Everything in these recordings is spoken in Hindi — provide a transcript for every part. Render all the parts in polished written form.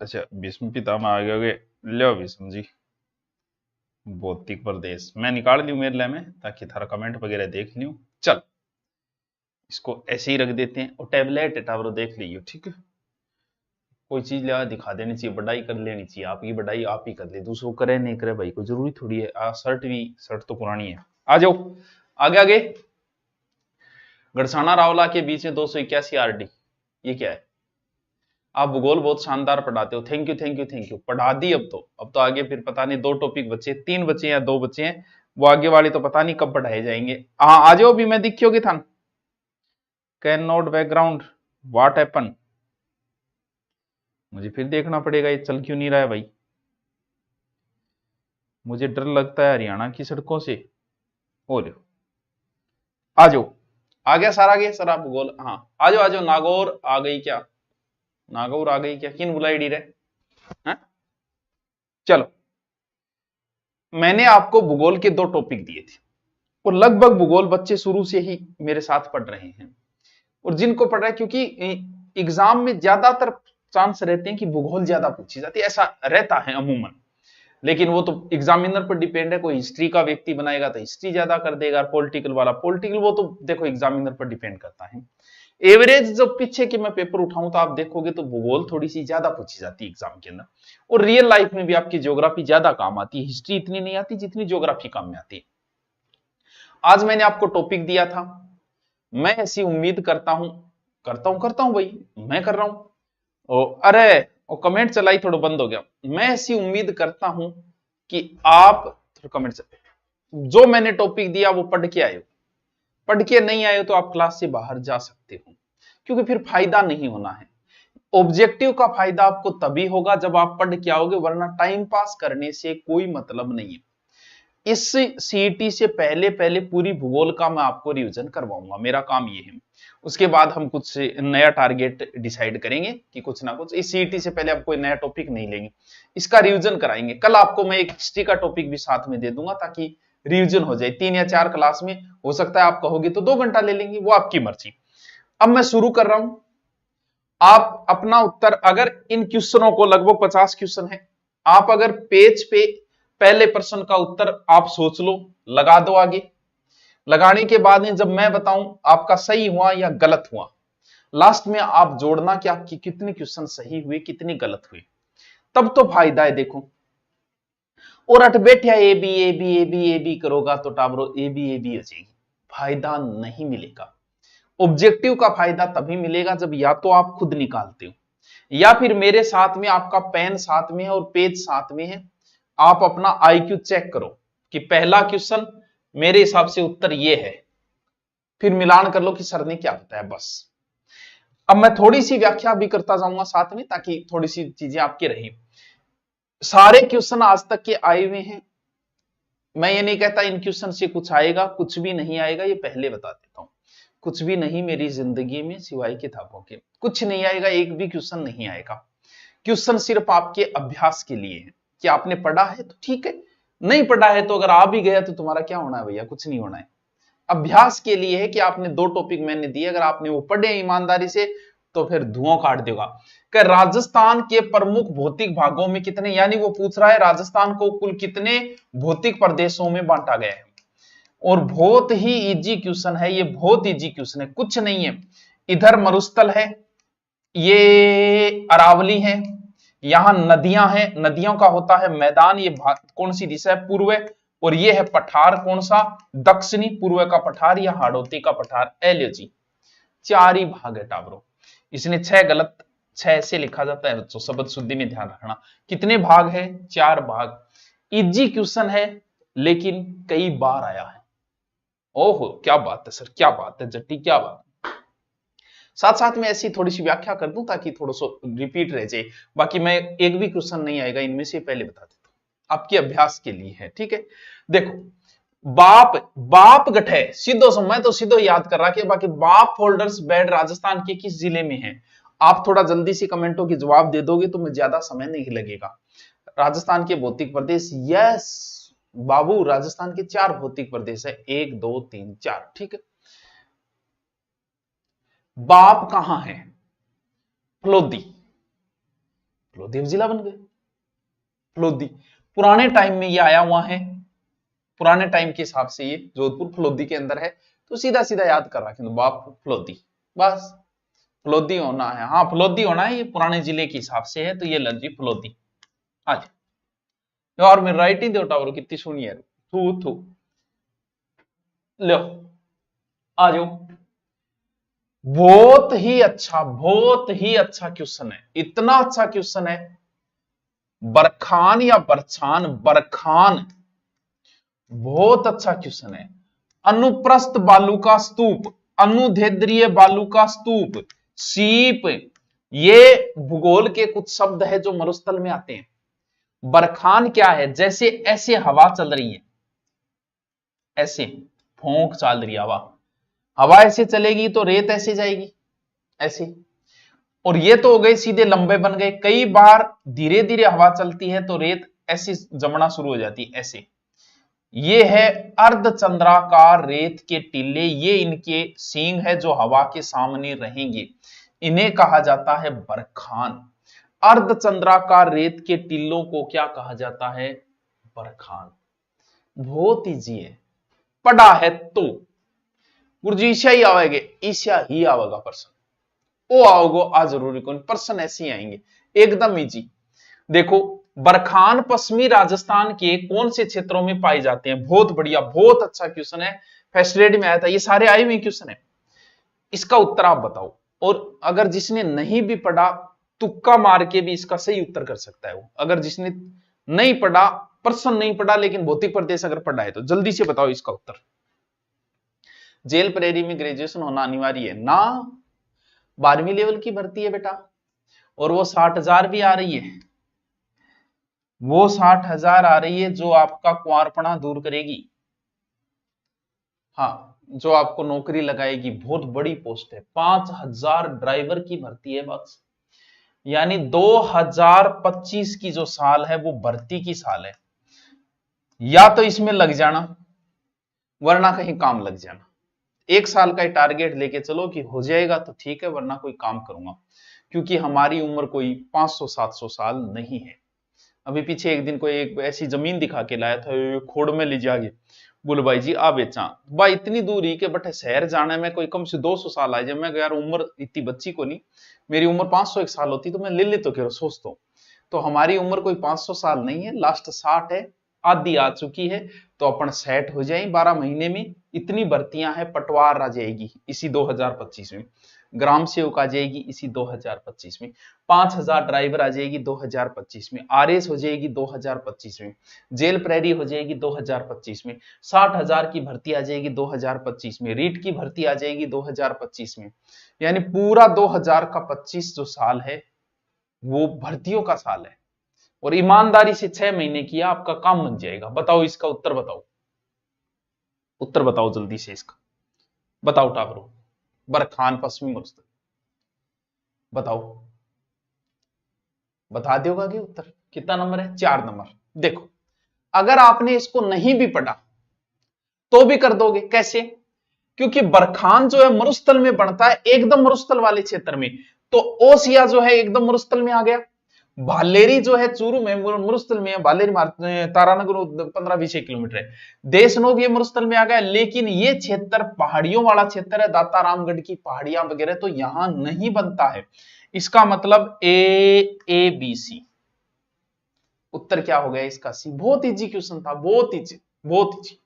अच्छा, भीष्म पितामह आगे आगे लो भीष्म जी। भौतिक प्रदेश मैं निकाल लूं मेरे में, ताकि थारा कमेंट वगैरह देख लूं। चल, इसको ऐसे ही रख देते हैं और टैबलेट टावर देख लियो, ठीक है। कोई चीज ला दिखा देनी चाहिए, बढ़ाई कर लेनी चाहिए, आपकी बढ़ाई आप ही कर ले, दूसरों करे नहीं करे भाई कोई जरूरी थोड़ी है। शर्ट तो पुरानी है। आ जाओ आगे आगे। गड़साना रावला के बीच में 281 आरडी, ये क्या है? आप भूगोल बहुत शानदार पढ़ाते हो, thank you thank you thank you. पढ़ा दी अब तो आगे फिर पता नहीं, 2 टॉपिक बचे, 3 बचे या 2 बचे हैं, वो आगे वाले तो पता नहीं कब पढ़ाए जाएंगे। हाँ आ जाओ, अभी मैं दिखियोगे था। Can note background what happen, मुझे फिर देखना पड़ेगा ये चल क्यों नहीं रहा है भाई। मुझे डर लगता है हरियाणा की सड़कों से। हो लो, आ जाओ। आ गया सारा, गया सर आप भूगोल। हाँ आ जाओ नागौर आ गई क्या? नागौर आ गई क्या? किन बुलाई डी रे? हाँ? चलो, मैंने आपको भूगोल के 2 टॉपिक दिए थे और लगभग भूगोल बच्चे शुरू से ही मेरे साथ पढ़ रहे हैं। और जिनको पढ़ रहा है, क्योंकि एग्जाम में ज्यादातर चांस रहते हैं कि भूगोल ज्यादा पूछी जाती है, ऐसा रहता है अमूमन। लेकिन वो तो एग्जामिनर पर डिपेंड है, कोई हिस्ट्री का व्यक्ति बनाएगा तो हिस्ट्री ज्यादा कर देगा, पॉलिटिकल वाला पॉलिटिकल, वो तो देखो एग्जामिनर पर डिपेंड करता है। एवरेज जब पीछे के मैं पेपर उठाऊं तो आप देखोगे तो भूगोल थोड़ी सी ज्यादा पूछी जाती है एग्जाम के अंदर। और रियल लाइफ में भी आपकी ज्योग्राफी ज्यादा काम आती है, हिस्ट्री इतनी नहीं आती जितनी ज्योग्राफी काम में आती है। आज मैंने आपको टॉपिक दिया था, मैं ऐसी उम्मीद करता हूं भाई, मैं कर रहा हूं। अरे वो कमेंट चलाई थोड़ा बंद हो गया। मैं ऐसी उम्मीद करता हूं कि आप थोड़ा कमेंट, जो मैंने टॉपिक दिया वो पढ़ के आए हो। पढ़ के नहीं आए हो तो आप क्लास से बाहर जा सकते हो, क्योंकि फिर फायदा नहीं होना है। ऑब्जेक्टिव का फायदा आपको तभी होगा जब आप पढ़ के आओगे, वरना टाइम पास करने से कोई मतलब नहीं है। इस सीईटी से पहले पहले पूरी भूगोल का मैं आपको रिवीजन करवाऊंगा, मेरा काम ये है। उसके बाद हम कुछ नया टारगेट डिसाइड करेंगे कि कुछ ना कुछ, इस सीईटी से पहले आप कोई नया टॉपिक नहीं लेंगे, इसका रिवीजन कराएंगे। कल आपको मैं एक हिस्ट्री का टॉपिक भी साथ में दे दूंगा, ताकि रिवीजन हो जाए। 3 या 4 क्लास में हो सकता है, आप कहोगे तो 2 घंटा ले लेंगे, वो आपकी मर्जी। अब मैं शुरू कर रहा हूं। आप अपना उत्तर, अगर इन क्वेश्चनों को, लगभग 50 क्वेश्चन है, आप अगर पेज पे पहले प्रश्न का उत्तर आप सोच लो, लगा दो आगे। लगाने के बाद जब मैं बताऊं आपका सही हुआ या गलत हुआ, लास्ट में आप जोड़ना कि आपकी कितने क्वेश्चन सही हुए कितने गलत हुए, तब तो फायदा है। देखो, और अट बैठा ए बी ए बी ए बी ए बी करोगा तो टाबरो ए बी हो जाएगी, फायदा नहीं मिलेगा। ऑब्जेक्टिव का फायदा तभी मिलेगा जब या तो आप खुद निकालते हो, या फिर मेरे साथ में आपका पेन साथ में है और पेज साथ में है, आप अपना आईक्यू चेक करो कि पहला क्वेश्चन मेरे हिसाब से उत्तर ये है, फिर मिलान कर लो कि सर ने क्या बताया, बस। अब मैं थोड़ी सी व्याख्या भी करता जाऊंगा साथ में, ताकि थोड़ी सी चीजें आपकी रही। सारे क्वेश्चन आज तक के आए हुए हैं, मैं ये नहीं कहता इन क्वेश्चन से कुछ आएगा, कुछ भी नहीं आएगा, ये पहले बता देता हूं। कुछ भी नहीं मेरी जिंदगी में सिवाय किताबों के, कुछ नहीं आएगा, एक भी क्वेश्चन नहीं आएगा। क्वेश्चन सिर्फ आपके अभ्यास के लिए है कि आपने पढ़ा है तो ठीक है, नहीं पढ़ा है तो अगर आ भी गया तो तुम्हारा क्या होना है भैया, कुछ नहीं होना है। अभ्यास के लिए है कि आपने 2 टॉपिक मैंने दिए, अगर आपने वो पढ़े ईमानदारी से तो फिर धुआं काट देगा। कि राजस्थान के प्रमुख भौतिक भागों में कितने, यानी वो पूछ रहा है राजस्थान को कुल कितने भौतिक प्रदेशों में बांटा गया है। और बहुत ही इजी क्वेश्चन है ये, बहुत इजी क्वेश्चन है, कुछ नहीं है। इधर मरुस्थल है, ये अरावली है, यहां नदियां हैं, नदियों का होता है मैदान, ये कौन सी दिशा है, पूर्व। और ये है पठार, कौन सा, दक्षिणी पूर्व का पठार या हाड़ौती का पठार, एलओजी। 4 ही भाग है टाबरो, इसने 6 गलत, 6 ऐसे लिखा जाता है, तो शब्द शुद्धि में ध्यान रखना। कितने भाग है, 4 भाग। इजी क्वेश्चन है लेकिन कई बार आया है। ओहो क्या बात है सर, क्या बात है जट्टी, क्या बात। साथ साथ में ऐसी थोड़ी सी व्याख्या कर दूं ताकि थोड़ा सा रिपीट रह जाए। बाकी मैं एक भी क्वेश्चन नहीं आएगा इनमें से, पहले बता देता हूं, आपके अभ्यास के लिए है, ठीक है। देखो, बाप बाप गठे सीधो सो, मैं तो सीधो याद कर रहा कि बाकी बाप फोल्डर्स बेड राजस्थान के किस जिले में है। आप थोड़ा जल्दी से कमेंटों के जवाब दे दोगे तो मुझे ज्यादा समय नहीं लगेगा। राजस्थान के भौतिक प्रदेश, यस बाबू, राजस्थान के 4 भौतिक प्रदेश है, 1 2 3 4, ठीक है। बाप कहां है, फलोदी देव जिला बन गए फलोदी। पुराने टाइम में ये आया हुआ है, पुराने टाइम के हिसाब से ये जोधपुर फलोदी के अंदर है, तो सीधा सीधा याद कर रखा तो बाप फलोदी, बस फलोदी होना है। हाँ फलोदी होना है, ये पुराने जिले के हिसाब से है, तो ये लग जी फलोदी। आज यार मेरी राइटिंग दो टावर कितनी सुनी है, थू थू। लो आ जाओ, बहुत ही अच्छा क्वेश्चन है, इतना अच्छा क्वेश्चन है। बरखान या बरछान, बरखान बहुत अच्छा क्वेश्चन है। अनुप्रस्थ बालू का स्तूप, अनुदैर्ध्य बालू का स्तूप, सीप, ये भूगोल के कुछ शब्द है जो मरुस्थल में आते हैं। बरखान क्या है, जैसे ऐसे हवा चल रही है, ऐसे फोंक चल रही हवा, हवा ऐसे चलेगी तो रेत ऐसे जाएगी, ऐसे। और ये तो हो गए सीधे लंबे बन गए, कई बार धीरे धीरे हवा चलती है तो रेत ऐसी जमना शुरू हो जाती है, ऐसे। ये है अर्धचंद्राकार रेत के टीले, ये इनके सींग है जो हवा के सामने रहेंगे, इन्हें कहा जाता है बरखान। अर्धचंद्राकार रेत के टीलों को क्या कहा जाता है, बरखान। बहुत इजी है, पढ़ा है तो गुरुजी ईशा ही आवेगे, ईशा ही आवेगा पर्सन, ओ आओगो आ जरूरी कौन, पर्सन ऐसे ही आएंगे, एकदम इजी। देखो बरखान पश्चिमी राजस्थान के कौन से क्षेत्रों में पाए जाते हैं, बहुत बढ़िया, बहुत अच्छा क्वेश्चन है, फर्स्ट ग्रेड में आया था, ये सारे आए हुए क्वेश्चन है। इसका उत्तर आप बताओ, और अगर जिसने नहीं भी पढ़ा तुक्का मार के भी इसका सही उत्तर कर सकता है वो। अगर जिसने नहीं पढ़ा, पर्सन नहीं पढ़ा लेकिन भौतिक प्रदेश अगर पढ़ा है तो जल्दी से बताओ इसका उत्तर। जेल प्रेरी में ग्रेजुएशन होना अनिवार्य है ना, 12वीं लेवल की भर्ती है बेटा, और वो 60,000 भी आ रही है, वो 60,000 आ रही है जो आपका कुंवारपना दूर करेगी। हाँ जो आपको नौकरी लगाएगी, बहुत बड़ी पोस्ट है, 5,000 ड्राइवर की भर्ती है बस। यानी 2025 की जो साल है वो भर्ती की साल है, या तो इसमें लग जाना वरना कहीं काम लग जाना। एक साल का टारगेट लेके चलो कि हो जाएगा तो ठीक है, वरना कोई काम करूंगा, क्योंकि हमारी उम्र कोई 500-700 साल नहीं है। अभी पीछे एक दिन कोई एक ऐसी जमीन दिखा के लाया था, खोड़ में ले जाके बोले भाई जी आ बेचा, भाई इतनी दूर ही के बटे शहर जाने में कोई कम से 200 साल आ जाए। मैं यार उम्र इतनी बच्ची को नहीं, मेरी उम्र 501 साल होती तो मैं ले तो कह सोचता हूँ, तो हमारी उम्र कोई 500 साल नहीं है, लास्ट 60 है, आधी आ चुकी है, तो अपन सेट हो जाए 12 महीने में। इतनी भर्तियां हैं, पटवार आ जाएगी इसी 2025 में, ग्राम सेवक आ जाएगी इसी 2025 में, 5,000 ड्राइवर आ जाएगी 2025 में, आरएस हो जाएगी 2025 में, जेल प्रेरी हो जाएगी 2025 में, 60,000 की भर्ती आ जाएगी 2025 में, रीट की भर्ती आ जाएगी 2025 में। यानी पूरा 2025 जो साल है वो भर्तियों का साल है, और ईमानदारी से 6 महीने किया आपका काम बन जाएगा। बताओ इसका उत्तर, बताओ उत्तर बताओ जल्दी से इसका, बताओ टावरो। बरखान पश्चिमी मरुस्थल, बताओ, बता दोगा कि उत्तर कितना नंबर है, 4 नंबर। देखो अगर आपने इसको नहीं भी पढ़ा तो भी कर दोगे, कैसे, क्योंकि बरखान जो है मरुस्थल में बनता है, एकदम मरुस्थल वाले क्षेत्र में, तो ओसिया जो है एकदम मरुस्थल में आ गया, भालेरी जो है चूरू में मरुस्थल में है, भालेरी तारानगर 15-20 किलोमीटर है, देशनोग ये मरुस्थल में आ गया। लेकिन ये क्षेत्र पहाड़ियों वाला क्षेत्र है, दातारामगढ़ की पहाड़ियां वगैरह, तो यहां नहीं बनता है। इसका मतलब ए बी सी, उत्तर क्या हो गया इसका, सी। बहुत इजी क्वेश्चन था, बहुत इजी, बहुत इजी।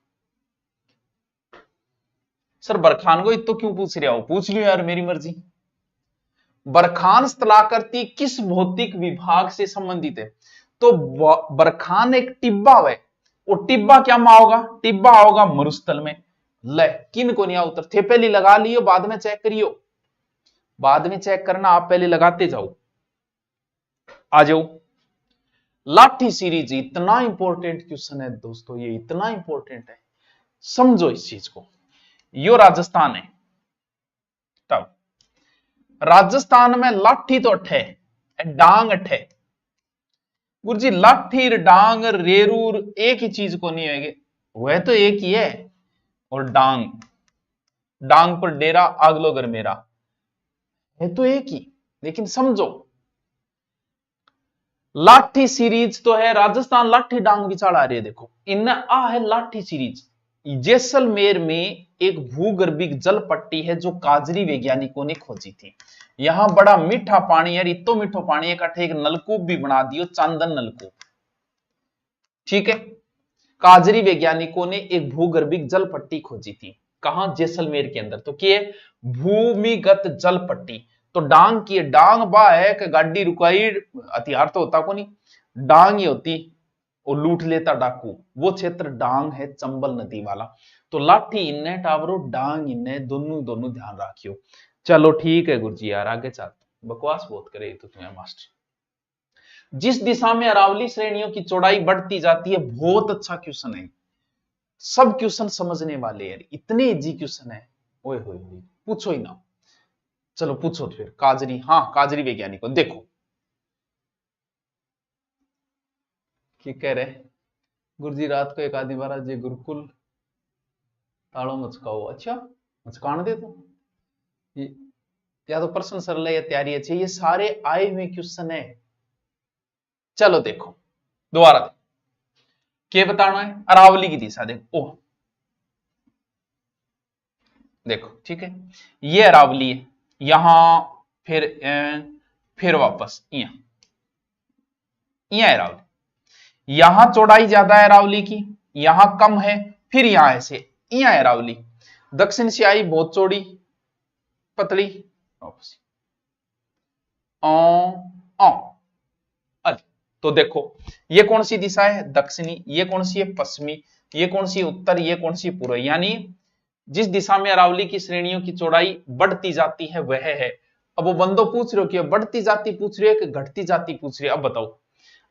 सर बरखान को इतो क्यों पूछ रहे हो, पूछ लियो यार, मेरी मर्जी। बरखान स्थलाकृति किस भौतिक विभाग से संबंधित है, तो बरखान एक टिब्बा है, वो टिब्बा क्या में होगा, टिब्बा होगा मरुस्थल में। ले किन को नहीं उत्तर थे, पहले लगा लियो बाद में चेक करियो, बाद में चेक करना, आप पहले लगाते जाओ। आ जाओ, लाठी सीरीज इतना इंपॉर्टेंट क्वेश्चन है दोस्तों, ये इतना इंपॉर्टेंट है, समझो इस चीज को। यो राजस्थान है, तब राजस्थान में लाठी तो अठे, डांग अठे। गुरुजी लाठी डांग रेरूर एक ही चीज को नहीं होगी, वह तो एक ही है, और डांग, डांग पर डेरा आगलो घर मेरा, है तो एक ही, लेकिन समझो लाठी सीरीज तो है राजस्थान लाठी डांग विचार आ रही है। देखो इन आ है लाठी सीरीज। जैसलमेर में एक भूगर्भिक जल पट्टी है जो काजरी वैज्ञानिकों ने खोजी थी। यहां बड़ा मीठा पानी है, इतो मीठो पानी इकट्ठे एक नलकूप भी बना दियो, चांदन नलकूप। ठीक है, काजरी वैज्ञानिकों ने एक भूगर्भिक जल पट्टी खोजी थी। कहां? जैसलमेर के अंदर। तो क्या है? भूमिगत जल पट्टी। तो डांग की डांग बा है कि गाड़ी रुकाई, हथियार तो होता को नहीं, डांग ही होती और लूट लेता डाकू। वो क्षेत्र डांग है, चंबल नदी वाला। तो लाठी इन्ने टावरो, डांग इन्ने, दोनों दोनों ध्यान रखियो। चलो ठीक है गुरुजी यार, आगे चल, बकवास बहुत करे तो तुम्हें मास्टर। जिस दिशा में अरावली श्रेणियों की चौड़ाई बढ़ती जाती है, बहुत अच्छा क्वेश्चन है, सब क्वेश्चन समझने वाले यार, इतने इजी क्वेश्चन है। ओए होए होए, पूछो ही ना। चलो पूछो फिर। काजरी, हाँ काजरी वैज्ञानिकों, देखो क्या कह रहे गुरुजी, रात को एक आदि बार जे गुरुकुल ताड़ो मचकाओ। अच्छा मचकान दे तो या तो प्रश्न सरल है या तैयारी अच्छी है, ये सारे आए हुए क्वेश्चन है। चलो देखो दोबारा देखो, क्या बताना है? अरावली की दिशा देखो। ओह देखो ठीक है, ये अरावली है, यहां फिर वापस यहां अरावली, यहां चौड़ाई ज्यादा है अरावली की, यहां कम है, फिर यहां ऐसे यहां अरावली। दक्षिण से आई बहुत चौड़ी पतली वापस तो देखो ये कौन सी दिशा है? दक्षिणी। ये कौन सी है? पश्चिमी। ये कौन सी? उत्तर। ये कौन सी? पूर्व। यानी जिस दिशा में अरावली की श्रेणियों की चौड़ाई बढ़ती जाती है वह है। अब वो बंदो पूछ रहे हो कि बढ़ती जाती पूछ रहे हो कि घटती जाती पूछ रहे हो, अब बताओ।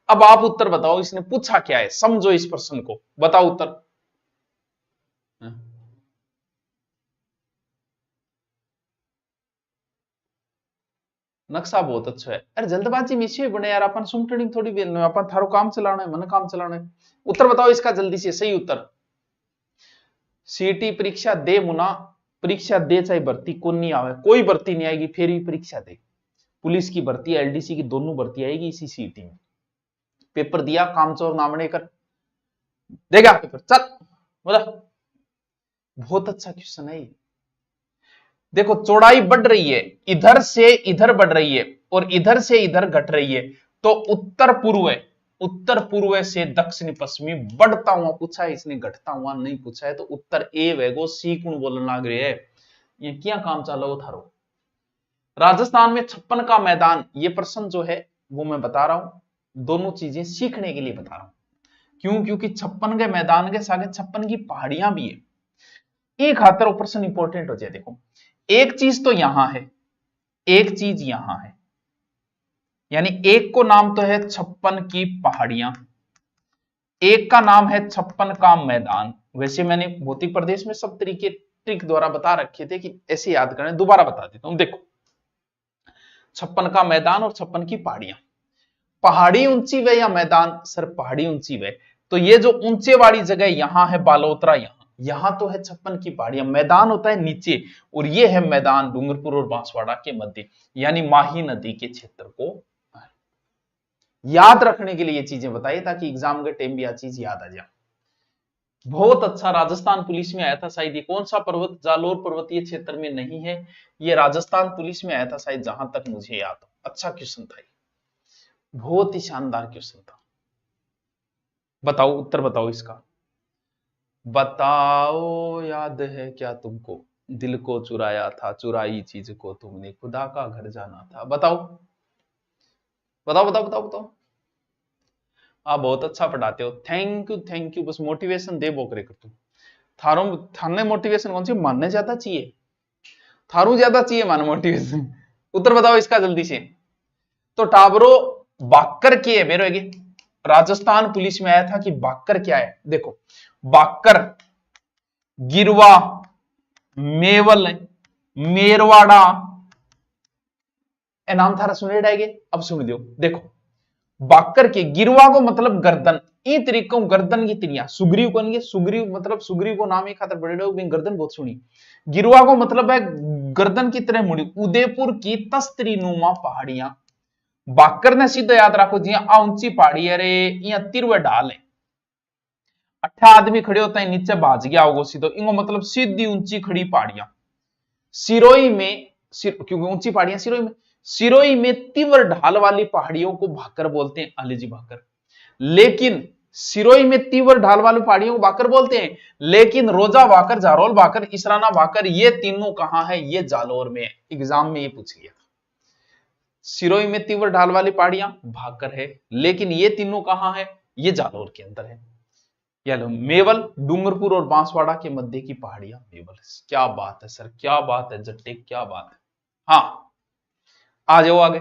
अब आप उत्तर बताओ, इसने पूछा क्या है, समझो इस प्रश्न को, बताओ उत्तर। नक्शा बहुत अच्छा है। अरे जल्दबाजी में इसे बने यार, अपन सुमटनी थोड़ी बेलना है, अपन थारो काम चलाना है, मन काम चलाना है। उत्तर बताओ इसका जल्दी से सही उत्तर। सीटी परीक्षा दे मुना, परीक्षा दे चाहे भर्ती को नहीं आवे, कोई भर्ती नहीं आएगी फिर भी परीक्षा दे। पुलिस की भर्ती, एलडीसी की दोनों भर्ती आएगी इसी सीटी में। पेपर दिया, कामचोर नामने कर देगा पेपर, चल बोला। बहुत अच्छा क्वेश्चन है ये। देखो चौड़ाई बढ़ रही है, इधर से इधर बढ़ रही है और इधर से इधर घट रही है, तो उत्तर पूर्व है, उत्तर पूर्व से दक्षिण पश्चिमी बढ़ता हुआ पूछा है इसने, घटता हुआ नहीं पूछा है। तो उत्तर ए वेगो, सी कौन बोलने लग रहे है, ये क्या काम चला वो थारो। राजस्थान में 56 का मैदान, ये प्रश्न जो है वो मैं बता रहा हूं, दोनों चीजें सीखने के लिए बता रहा हूं। क्यों? क्योंकि 56 के मैदान के साथ 56 की पहाड़ियां भी है, एक खातर प्रश्न इंपॉर्टेंट हो जाए। देखो एक चीज तो यहां है, एक चीज यहां है, यानी एक को नाम तो है 56 की पहाड़ियां, एक का नाम है 56 का मैदान। वैसे मैंने भौतिक प्रदेश में सब तरीके ट्रिक द्वारा बता रखे थे कि ऐसे याद करें, दोबारा बता देता हूं। देखो 56 का मैदान और 56 की पहाड़ियां, पहाड़ी ऊंची वे या मैदान? सर पहाड़ी ऊंची वे। तो ये जो ऊंचे वाली जगह यहां है बालोतरा, यहां तो है 56 की पहाड़ियां, मैदान होता है नीचे, और ये है मैदान डूंगरपुर और बांसवाड़ा के मध्य, यानी माही नदी के क्षेत्र को याद रखने के लिए ये चीजें बताइए ताकि एग्जाम के टाइम भी यह चीज याद आ जाए। बहुत अच्छा, राजस्थान पुलिस में आया था शायद। ये कौन सा पर्वत जालोर पर्वतीय क्षेत्र में नहीं है, ये राजस्थान पुलिस में आया था शायद, जहां तक मुझे याद हो। अच्छा क्वेश्चन था, बहुत ही शानदार क्वेश्चन था। बताओ उत्तर बताओ इसका, बताओ याद है क्या तुमको? दिल को चुराया था, चुराई चीज को तुमने, खुदा का घर जाना था। बताओ बताओ बताओ बताओ बताओ। आप बहुत अच्छा पढ़ाते हो, थैंक यू थैंक यू। बस मोटिवेशन दे बोकरे कर तुम, थारो थाने मोटिवेशन कौन सी मानने ज्यादा चाहिए, थारू ज्यादा चाहिए मान मोटिवेशन। उत्तर बताओ इसका जल्दी से। तो टाबरो बाकर के है मेरे, राजस्थान पुलिस में आया था कि बाकर क्या है। देखो बाकर, गिरवा, मेवल, मेरवाड़ा, ए नाम थारा सुने डाएगे। अब सुन दो, देखो बाकर के, गिरवा को मतलब गर्दन, ई तरीकों गर्दन की तिरिया, सुग्रीव कौन है? सुग्रीव मतलब सुग्रीव को नाम ही खातर बड़े गर्दन बहुत सुनी। गिरवा को मतलब है गर्दन की तरह मुड़ी। उदयपुर की तस्तरी नुमा पहाड़ियां, भाकर ने सीधे याद रखो जी आ ऊंची पहाड़ी है रे, यहाँ तिरवे ढाल है, 8 आदमी खड़े होते हैं नीचे भाज गया होगा सीधो, इनको मतलब सीधी ऊंची खड़ी पहाड़ियां। सिरोही में क्योंकि ऊंची पहाड़ियां सिरोही में तीव्र ढाल वाली पहाड़ियों को भाकर बोलते हैं, आलेजी भाकर। लेकिन सिरोही में तीव्र ढाल वाली पहाड़ियों को भाकर बोलते हैं, लेकिन रोजा भाकर, जारोल भाकर, इसराना भाकर ये तीनों कहां है? ये जालोर में है। एग्जाम में ये पूछ लिया था। सिरोही में तीव्र ढाल वाली पहाड़ियां भाकर है, लेकिन ये तीनों कहां है? ये जालोर के अंदर है। या लो मेवल, डूंगरपुर और बांसवाड़ा के मध्य की पहाड़ियां मेवल। क्या बात है सर, क्या बात है जट्टे, क्या बात है। हाँ आ जाओ आगे।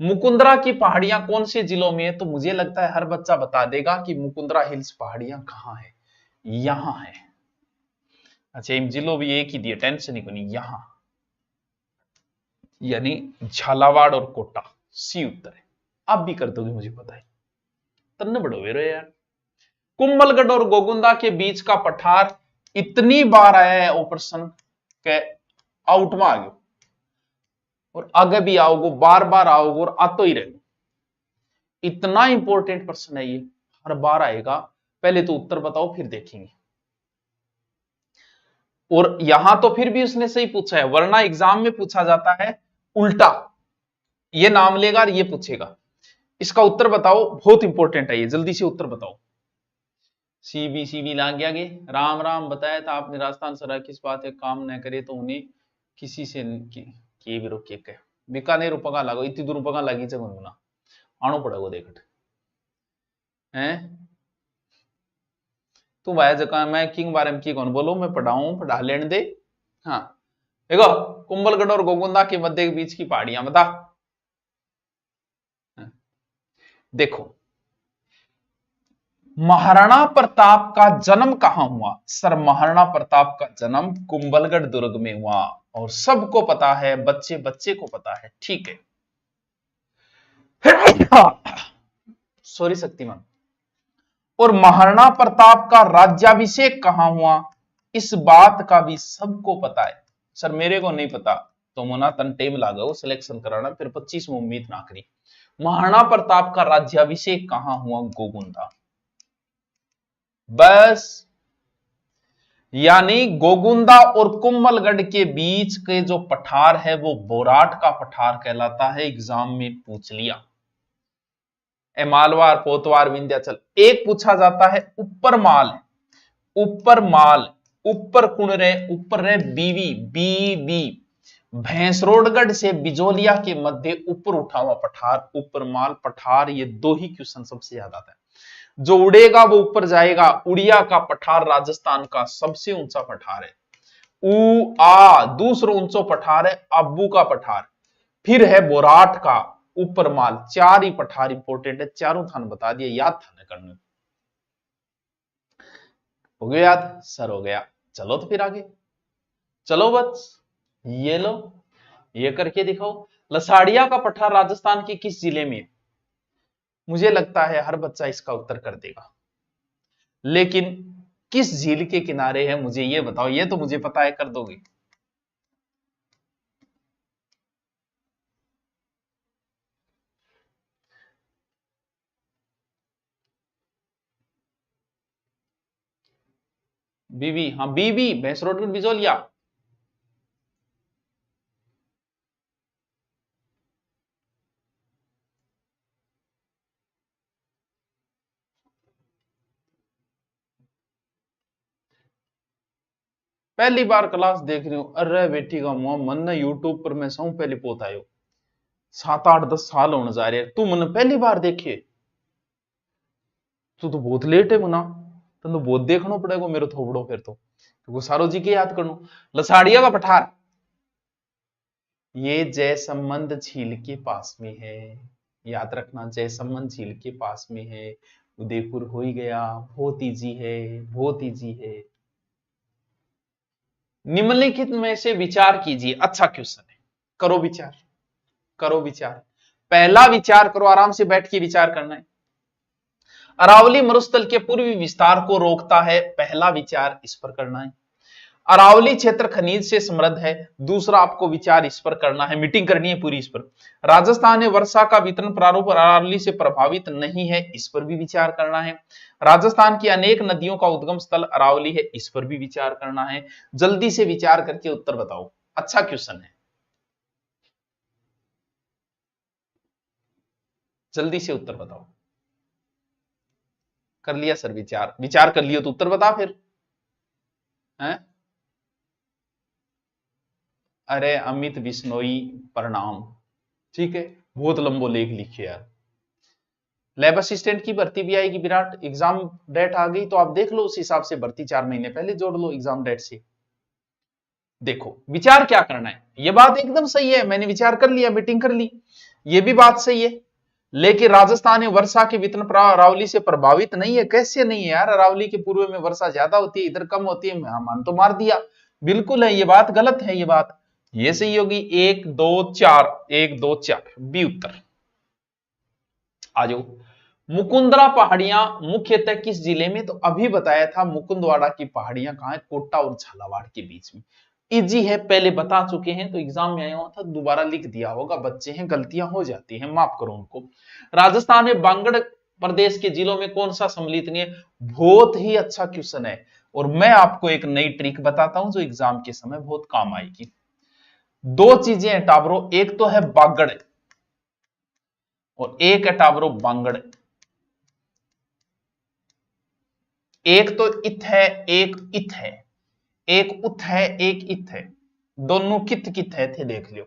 मुकुंदरा की पहाड़ियां कौन से जिलों में है? तो मुझे लगता है हर बच्चा बता देगा कि मुकुंदरा हिल्स पहाड़ियां कहां है। यहां है। अच्छा इन जिलों भी एक ही दिए, टेंशन ही कोनी, यहां यानी झालावाड़ और कोटा, सी उत्तर है। आप भी कर दोगे मुझे पता है, तन्ने बड़ो वे यार। कुंभलगढ़ और गोगुंदा के बीच का पठार इतनी बार आया है ऑपरेशन के आउट में आ गयो, और आगे भी आओगे, बार बार आओगे और आतो ही रहेगा। इतना इंपॉर्टेंट प्रश्न है ये, हर बार आएगा। पहले तो उत्तर बताओ फिर देखेंगे। और यहां तो फिर भी उसने सही पूछा है, वरना एग्जाम में पूछा जाता है उल्टा, ये नाम लेगा और ये पूछेगा। इसका उत्तर बताओ, बहुत इंपॉर्टेंट है ये, जल्दी से उत्तर बताओ। सीबी लाग गया गे। राम राम बताया था आपने, राजस्थान सरा किस बात है काम न करे तो उन्हें किसी से किए भी रोके के बीकानेर उपगा लागो, इतनी दूर उपगा लगी जगह आनो पड़ेगा देखट हैं। तू भाई जगह मैं किंग बारे में की कौन बोलो, मैं पढ़ाऊं, पढ़ा लेने दे। हाँ देखो, कुंभलगढ़ और गोगुंदा के मध्य के बीच की पहाड़ियां बता। देखो महाराणा प्रताप का जन्म कहां हुआ? सर महाराणा प्रताप का जन्म कुंभलगढ़ दुर्ग में हुआ, और सबको पता है, बच्चे बच्चे को पता है, ठीक है। सॉरी शक्तिमान। और महाराणा प्रताप का राज्याभिषेक कहां हुआ? इस बात का भी सबको पता है। सर मेरे को नहीं पता, तो मुना तन टेम लागो सिलेक्शन कराना, फिर 25 में उम्मीद ना करी। महाराणा प्रताप का राज्याभिषेक कहां हुआ? गोगुंदा। बस, यानी गोगुंदा और कुंभलगढ़ के बीच के जो पठार है वो बोराट का पठार कहलाता है। एग्जाम में पूछ लिया। मालवार, पोतवार, विंध्याचल। एक पूछा जाता है ऊपर माल, ऊपर माल, ऊपर कुण रे, ऊपर रे बीवी, बीबी। भैंसरोडगढ़ से बिजोलिया के मध्य ऊपर उठा हुआ पठार, ऊपर माल पठार। ये दो ही क्वेश्चन सबसे ज्यादा आता है। जो उड़ेगा वो ऊपर जाएगा। उड़िया का पठार राजस्थान का सबसे ऊंचा पठार है। ऊ आ दूसरा ऊंचा पठार है अब्बू का पठार। फिर है बोराट का ऊपर माल। 4 ही पठार इंपोर्टेंट है, चारों थान बता दिए, याद था करने। हो गया याद? सर हो गया। चलो तो फिर आगे चलो बस, ये लो, ये करके दिखाओ। लसाड़िया का पठार राजस्थान के किस जिले में है? मुझे लगता है हर बच्चा इसका उत्तर कर देगा, लेकिन किस झील के किनारे है मुझे ये बताओ। ये तो मुझे पता है, कर दोगे। बीबी, हाँ बीबी, भैंसरोड में बिजोलिया। पहली बार क्लास देख रही हूं, अरे बेटी का मुंह मन ने यूट्यूब पर मैं सौ पहले पोत आयो, 7 8 10 साल होने जा रहे। तू मन पहली बार देखे, तू तो बहुत लेट है मुना, तुम तो बहुत देखना पड़ेगा मेरे थोबड़ो फिर तो, क्योंकि सारो जी के याद करूं। लसाड़िया का पठार ये जयसंबंध झील के पास में है, याद रखना, जयसंबंध झील के पास में है। उदयपुर हो ही गया, बहुत इजी है, बहुत इजी है। निम्नलिखित में से विचार कीजिए, अच्छा क्वेश्चन है, करो विचार, करो विचार। पहला विचार करो, आराम से बैठ के विचार करना है। अरावली मरुस्थल के पूर्वी विस्तार को रोकता है, पहला विचार इस पर करना है। अरावली क्षेत्र खनिज से समृद्ध है। दूसरा आपको विचार इस पर करना है, मीटिंग करनी है पूरी इस पर। राजस्थान में वर्षा का वितरण प्रारूप अरावली से प्रभावित नहीं है, इस पर भी विचार करना है। राजस्थान की अनेक नदियों का उद्गम स्थल अरावली है, इस पर भी विचार करना है। जल्दी से विचार करके उत्तर बताओ, अच्छा क्वेश्चन है, जल्दी से उत्तर बताओ। कर लिया सर विचार, विचार कर लियो तो उत्तर बता फिर हैं? अरे अमित बिश्नोई प्रणाम, ठीक है, बहुत लंबो लेख लिखे यार। लैब असिस्टेंट की भर्ती भी आएगी विराट, एग्जाम डेट आ गई तो आप देख लो, उस हिसाब से भर्ती 4 महीने पहले जोड़ लो एग्जाम डेट से। देखो विचार क्या करना है, ये बात एकदम सही है, मैंने विचार कर लिया, मीटिंग कर ली, ये भी बात सही है। लेकिन राजस्थान में वर्षा के वितरण अरावली से प्रभावित नहीं है, कैसे नहीं है यार, अरावली के पूर्व में वर्षा ज्यादा होती है, इधर कम होती है, मान तो मार दिया, बिल्कुल है, ये बात गलत है, ये बात ये सही होगी। 1 2 4, 1 2 4 बी उत्तर। आ जाओ, मुकुंदरा पहाड़ियां मुख्यतः किस जिले में, तो अभी बताया था मुकुंदवाड़ा की पहाड़ियां कहां है, कोटा और झालावाड़ के बीच में। इजी है, पहले बता चुके हैं, तो एग्जाम में आया हुआ था, दोबारा लिख दिया होगा, बच्चे हैं गलतियां हो जाती हैं, माफ करो उनको। राजस्थान में बांगड़ प्रदेश के जिलों में कौन सा सम्मिलित नहीं है, बहुत ही अच्छा क्वेश्चन है, और मैं आपको एक नई ट्रिक बताता हूं जो एग्जाम के समय बहुत काम आएगी। 2 चीजें हैं टाबरो, एक तो है बागड़ और एक है टाबरो बांगड़, एक तो इत है एक इत है, एक उत है एक इत है, दोनों कित कित है थे, देख लो,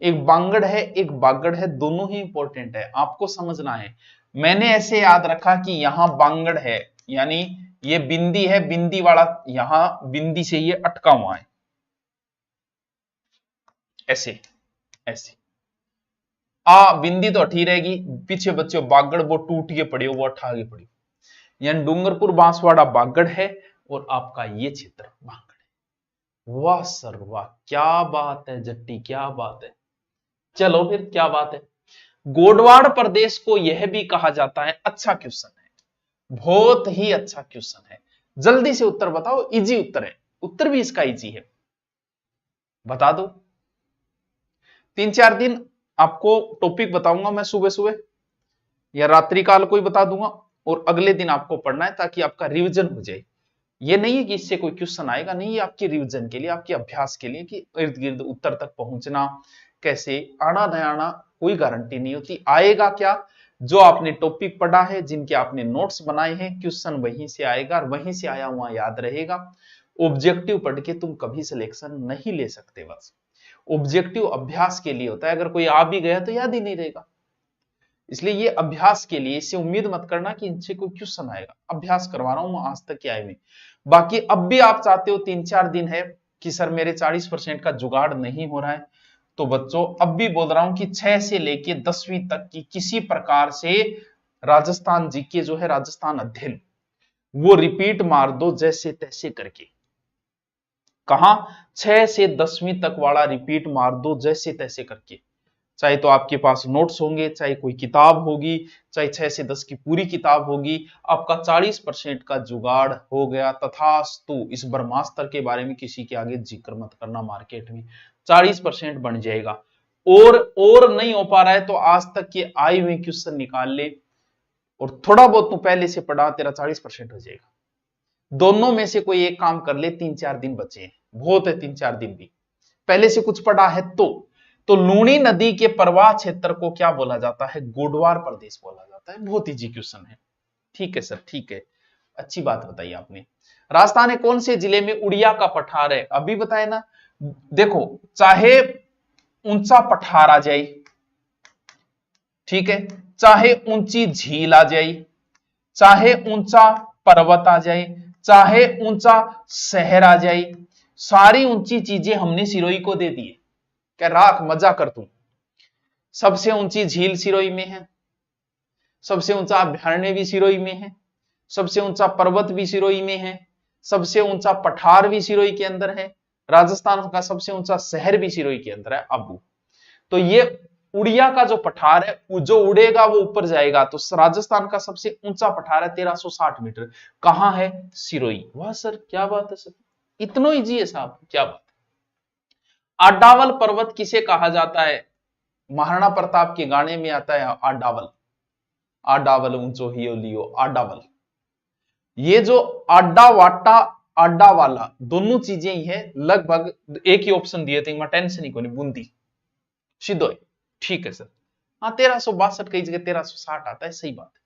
एक बांगड़ है एक बागड़ है, दोनों ही इंपॉर्टेंट है, आपको समझना है। मैंने ऐसे याद रखा कि यहां बांगड़ है, यानी ये बिंदी है, बिंदी वाला यहां बिंदी से ये अटका हुआ है, ऐसे ऐसे, बिंदी तो अठी रहेगी, पीछे बच्चे बागड़ वो टूट के पड़े हो, वो अठा के पड़ी, यानी डूंगरपुर बांसवाड़ा बागड़ है और आपका ये क्षेत्र बांगड़ है। वाह सर वाह, क्या बात है जट्टी, क्या बात है। चलो फिर क्या बात है, गोडवाड़ प्रदेश को यह भी कहा जाता है, अच्छा क्वेश्चन है, बहुत ही अच्छा क्वेश्चन है, जल्दी से उत्तर बताओ, इजी उत्तर है, उत्तर भी इसका इजी है, बता दो। 3-4 दिन आपको टॉपिक बताऊंगा मैं, सुबह सुबह या रात्रि काल को ही बता दूंगा, और अगले दिन आपको पढ़ना है ताकि आपका रिवीजन हो जाए। ये नहीं है कि इससे कोई क्वेश्चन आएगा, नहीं, ये आपके रिवीजन के लिए, आपके अभ्यास के लिए, कि इर्द गिर्द उत्तर तक पहुंचना कैसे, आना न आना कोई गारंटी नहीं होती, आएगा क्या, जो आपने टॉपिक पढ़ा है, जिनके आपने नोट्स बनाए हैं, क्वेश्चन वहीं से आएगा और वहीं से आया हुआ याद रहेगा। ऑब्जेक्टिव पढ़ के तुम कभी सिलेक्शन नहीं ले सकते, बस ऑब्जेक्टिव अभ्यास के लिए होता है, अगर कोई आ भी गया तो याद ही नहीं रहेगा, इसलिए ये अभ्यास के लिए, इससे उम्मीद मत करना कि इनसे कोई क्वेश्चन आएगा, अभ्यास करवा रहा हूं मैं आज तक के आए में। बाकी अब भी आप चाहते हो 3-4 दिन है कि सर मेरे 40% का जुगाड़ नहीं हो रहा है, तो बच्चों अब भी बोल रहा हूं कि 6 से लेके 10वीं तक की किसी प्रकार से राजस्थान जीके जो है, राजस्थान अध्ययन, वो रिपीट मार दो जैसे तैसे करके। कहां, 6 से 10वीं तक वाला रिपीट मार दो जैसे तैसे करके, चाहे तो आपके पास नोट्स होंगे, चाहे कोई किताब होगी, चाहे 6 से 10 की पूरी किताब होगी, आपका 40% का जुगाड़ हो गया, तथास्तु। इस ब्रह्मास्त्र के बारे में किसी के आगे जिक्र मत करना, मार्केट में 40% बन जाएगा, और नहीं हो पा रहा है तो आज तक के आए हुए क्वेश्चन निकाल ले, और थोड़ा बहुत तू पहले से पढ़ा, तेरा 40% हो जाएगा। दोनों में से कोई एक काम कर ले, 3-4 दिन बचे हैं, बहुत है 3-4 दिन भी, पहले से कुछ पढ़ा है तो लूणी नदी के प्रवाह क्षेत्र को क्या बोला जाता है, गोडवार प्रदेश बोला जाता है, बहुत इजी क्वेश्चन है, ठीक है सर, ठीक है, अच्छी बात बताई आपने। राजस्थान में कौन से जिले में उड़िया का पठार है, अभी बताए ना, देखो चाहे ऊंचा पठार आ जाए, ठीक है, चाहे ऊंची झील आ जाए, चाहे ऊंचा पर्वत आ जाए, चाहे ऊंचा शहर आ जाए, सारी ऊंची चीजें हमने सिरोही को दे दी, क्या राख मजा कर तू। सबसे ऊंची झील सिरोही में है, सबसे ऊंचा अभ्यारण्य भी सिरोही में है, सबसे ऊंचा पर्वत भी सिरोही में है, सबसे ऊंचा पठार भी सिरोही के अंदर है, राजस्थान का सबसे ऊंचा शहर भी सिरोही के अंदर है अबू। तो ये उड़िया का जो पठार है, जो उड़ेगा वो ऊपर जाएगा, तो राजस्थान का सबसे ऊंचा पठार है 1360 मीटर, कहां है, सिरोही। वाह सर क्या बात है सर, इतना इजी है साहब, क्या बात। आडावल पर्वत किसे कहा जाता है? महाराणा प्रताप के गाने में आता है आडावल, आडावल ऊंचो हियो लियो आडावल। ये जो आडा वाटा आडा वाला दोनों चीजें ही है, लगभग एक ही ऑप्शन दिए थे, टेंशन ही कोनी, बूंदी सिद्धोय। ठीक है सर। हाँ 1362 कई जगह 1360 आता है, सही बात है।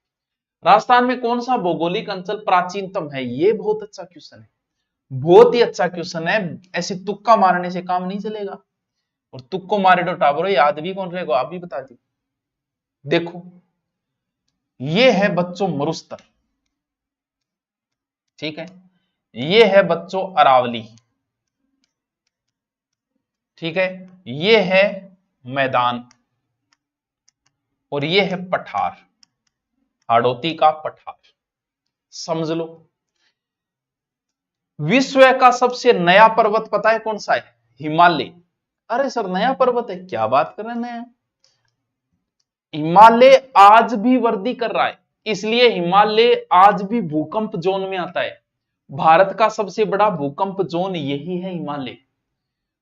राजस्थान में कौन सा भौगोलिक अंचल प्राचीनतम है? ये बहुत अच्छा क्वेश्चन है, बहुत ही अच्छा क्वेश्चन है। ऐसे तुक्का मारने से काम नहीं चलेगा, और तुक्को मारे तो टाबरो याद भी कौन रहेगा, आप भी बता दी। देखो ये है बच्चों मरुस्थल, ठीक है, ये है बच्चों अरावली, ठीक है, ये है मैदान, और ये है पठार, हाड़ौती का पठार, समझ लो। विश्व का सबसे नया पर्वत पता है कौन सा है? हिमालय। अरे सर नया पर्वत है, क्या बात कर रहे हैं नया? हिमालय आज भी वृद्धि कर रहा है, इसलिए हिमालय आज भी भूकंप जोन में आता है। भारत का सबसे बड़ा भूकंप जोन यही है हिमालय।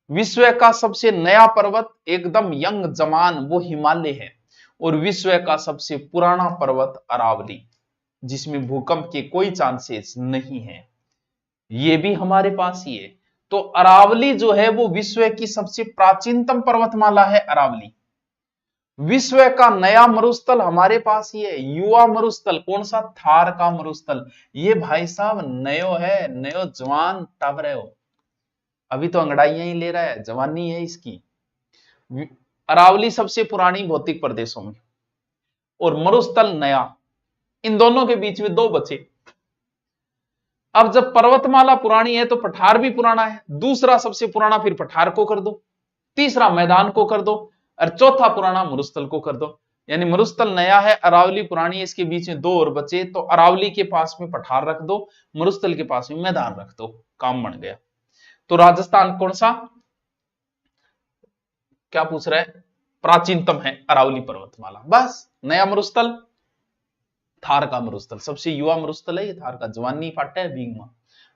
विश्व का सबसे नया पर्वत एकदम यंग जवान वो हिमालय है, और विश्व का सबसे पुराना पर्वत अरावली, जिसमें भूकंप के कोई चांसेस नहीं है, ये भी हमारे पास ही है। तो अरावली जो है वो विश्व की सबसे प्राचीनतम पर्वतमाला है अरावली। विश्व का नया मरुस्थल हमारे पास ही है, युवा मरुस्थल कौन सा? थार का मरुस्थल। ये भाई साहब नयो है, नयो जवान टब रहे हो, अभी तो अंगड़ाइयां ही ले रहा है, जवानी है इसकी। अरावली सबसे पुरानी भौतिक प्रदेशों में, और मरुस्थल नया, इन दोनों के बीच में दो बचे। अब जब पर्वतमाला पुरानी है तो पठार भी पुराना है, दूसरा सबसे पुराना फिर पठार को कर दो, तीसरा मैदान को कर दो, और चौथा पुराना मरुस्थल को कर दो। यानी मरुस्थल नया है, अरावली पुरानी है, इसके बीच में दो और बचे, तो अरावली के पास में पठार रख दो, मरुस्थल के पास में मैदान रख दो, काम बन गया। तो राजस्थान कौन सा, क्या पूछ रहा है? प्राचीनतम है अरावली पर्वतमाला, बस। नया मरुस्थल थार का मरुस्थल, सबसे युवा मरुस्थल है ये थार का, जवानी फाटा है भीगमा।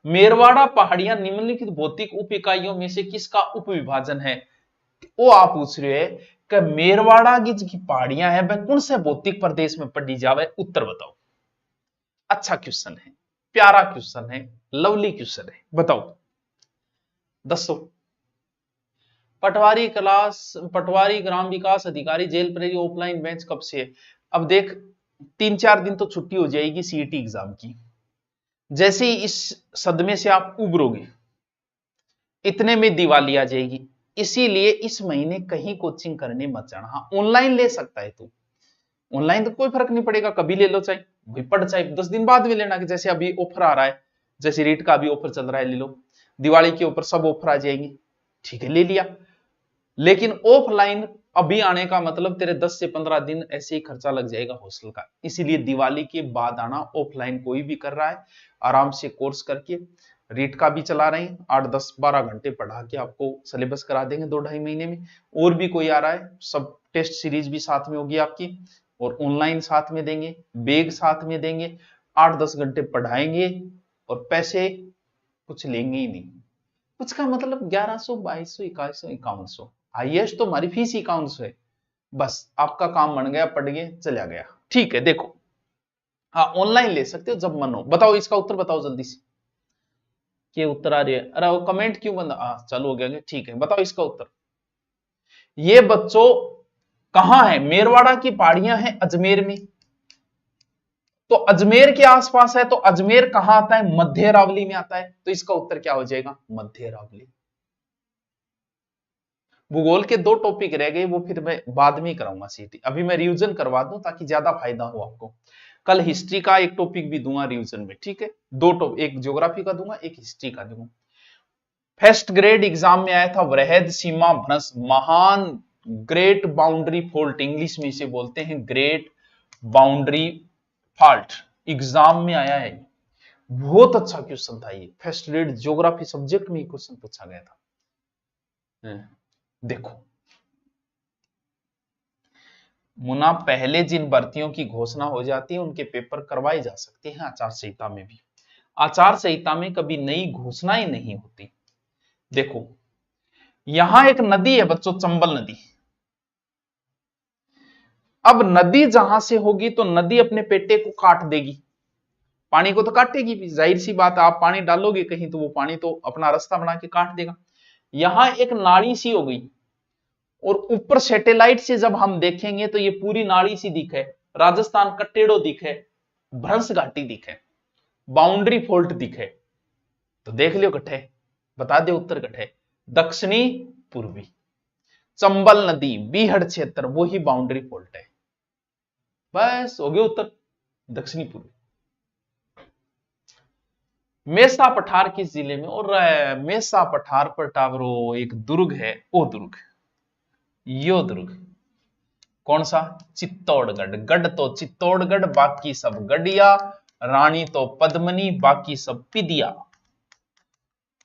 मेरवाड़ा पहाड़ियां निम्नलिखित भौतिक उप इकाइयों में से किसका उपविभाजन है? वो आप पूछ रहे हैं कि मेरवाड़ा की जो पहाड़ियां हैं वह कौन से भौतिक प्रदेश में पड़ी जावे, उत्तर बताओ। अच्छा क्वेश्चन है, प्यारा क्वेश्चन है, लवली क्वेश्चन है, बताओ दसो। पटवारी ग्राम विकास अधिकारी जेल प्रेरी ऑफलाइन बेंच कब से है? अब देख 3-4 दिन तो छुट्टी हो जाएगी सीईटी एग्जाम की, जैसे ही इस सदमे से आप उभरोगे इतने में दिवाली आ जाएगी, इसीलिए इस महीने कहीं कोचिंग करने मत जाना। हाँ ऑनलाइन ले सकता है तू, ऑनलाइन तो कोई फर्क नहीं पड़ेगा, कभी ले लो, चाहे वही पढ़, चाहे 10 दिन बाद में लेना, कि जैसे अभी ऑफर आ रहा है, जैसे रीट का अभी ऑफर चल रहा है, ले लो, दिवाली के ऊपर सब ऑफर आ जाएंगे, ठीक है ले लिया। लेकिन ऑफलाइन अभी आने का मतलब तेरे 10 से 15 दिन ऐसे ही खर्चा लग जाएगा हॉस्टल का, इसीलिए दिवाली के बाद आना। ऑफलाइन कोई भी कर रहा है आराम से कोर्स करके, रीट का भी चला रहे हैं, 8-10-12 घंटे पढ़ा के आपको सिलेबस करा देंगे 2-2.5 महीने में। और भी कोई आ रहा है, सब टेस्ट सीरीज भी साथ में होगी आपकी, और ऑनलाइन साथ में देंगे, बैग साथ में देंगे, 8-10 घंटे पढ़ाएंगे, और पैसे कुछ लेंगे ही नहीं। कुछ का मतलब 1100, 2200, 2100, 5100, हाईएस्ट तो हमारी फीस 5100 है, बस आपका काम बन गया, पढ़ गए चला गया, ठीक है। देखो हाँ ऑनलाइन ले सकते हो जब मन हो। बताओ इसका उत्तर बताओ जल्दी से, ये उत्तर आ रही है? अरे वो कमेंट क्यों बंद चालू हो गया, ठीक है बताओ इसका उत्तर। ये बच्चों कहां है? मेरवाड़ा की पहाड़ियां हैं अजमेर में, तो अजमेर के आसपास है, तो अजमेर कहां आता है? मध्य अरावली में आता है, तो इसका उत्तर क्या हो जाएगा? मध्य अरावली। भूगोल के 2 टॉपिक रह गए, वो फिर मैं बाद में ही कराऊंगा सीटी, अभी मैं रिवीजन करवा दूं ताकि ज्यादा फायदा हो आपको। कल हिस्ट्री का एक टॉपिक भी दूंगा रिवीजन में, ठीक है, 2 टॉपिक, एक ज्योग्राफी का दूंगा, एक हिस्ट्री का दूंगा। फर्स्ट ग्रेड एग्जाम में आया था वृहद सीमा भ्रंश, महान ग्रेट बाउंड्री फॉल्ट, इंग्लिश में इसे बोलते हैं ग्रेट बाउंड्री फॉल्ट, एग्जाम में आया है। बहुत अच्छा क्वेश्चन था ये, फर्स्ट ग्रेड ज्योग्राफी सब्जेक्ट में क्वेश्चन पूछा गया था। देखो मुना, पहले जिन भर्तियों की घोषणा हो जाती है उनके पेपर करवाए जा सकते हैं आचार संहिता में भी। आचार संहिता में कभी नई घोषणाएं नहीं होती। देखो यहां एक नदी है बच्चों, चंबल नदी। अब नदी जहां से होगी तो नदी अपने पेटे को काट देगी, पानी को तो काटेगी भी, जाहिर सी बात है, आप पानी डालोगे कहीं तो वो पानी तो अपना रास्ता बना के काट देगा। यहां एक नाड़ी सी हो गई, और ऊपर सैटेलाइट से जब हम देखेंगे तो ये पूरी नाड़ी सी दिखे, राजस्थान का टेढ़ो दिखे, भ्रंश घाटी दिखे, बाउंड्री फॉल्ट दिखे, तो देख लियो कट्ठे, बता दे उत्तर कट्ठे, दक्षिणी पूर्वी चंबल नदी बीहड़ क्षेत्र वो ही बाउंड्री फॉल्ट है। बस हो गया उत्तर, दक्षिणी पूर्वी। मेसा पठार किस जिले में? और मेसा पठार पर टावरो एक दुर्ग है, वो दुर्ग, यो दुर्ग कौन सा? चित्तौड़गढ़। गढ़ तो चित्तौड़गढ़, बाकी सब गढ़िया, रानी तो पद्मनी, बाकी सब पिदिया।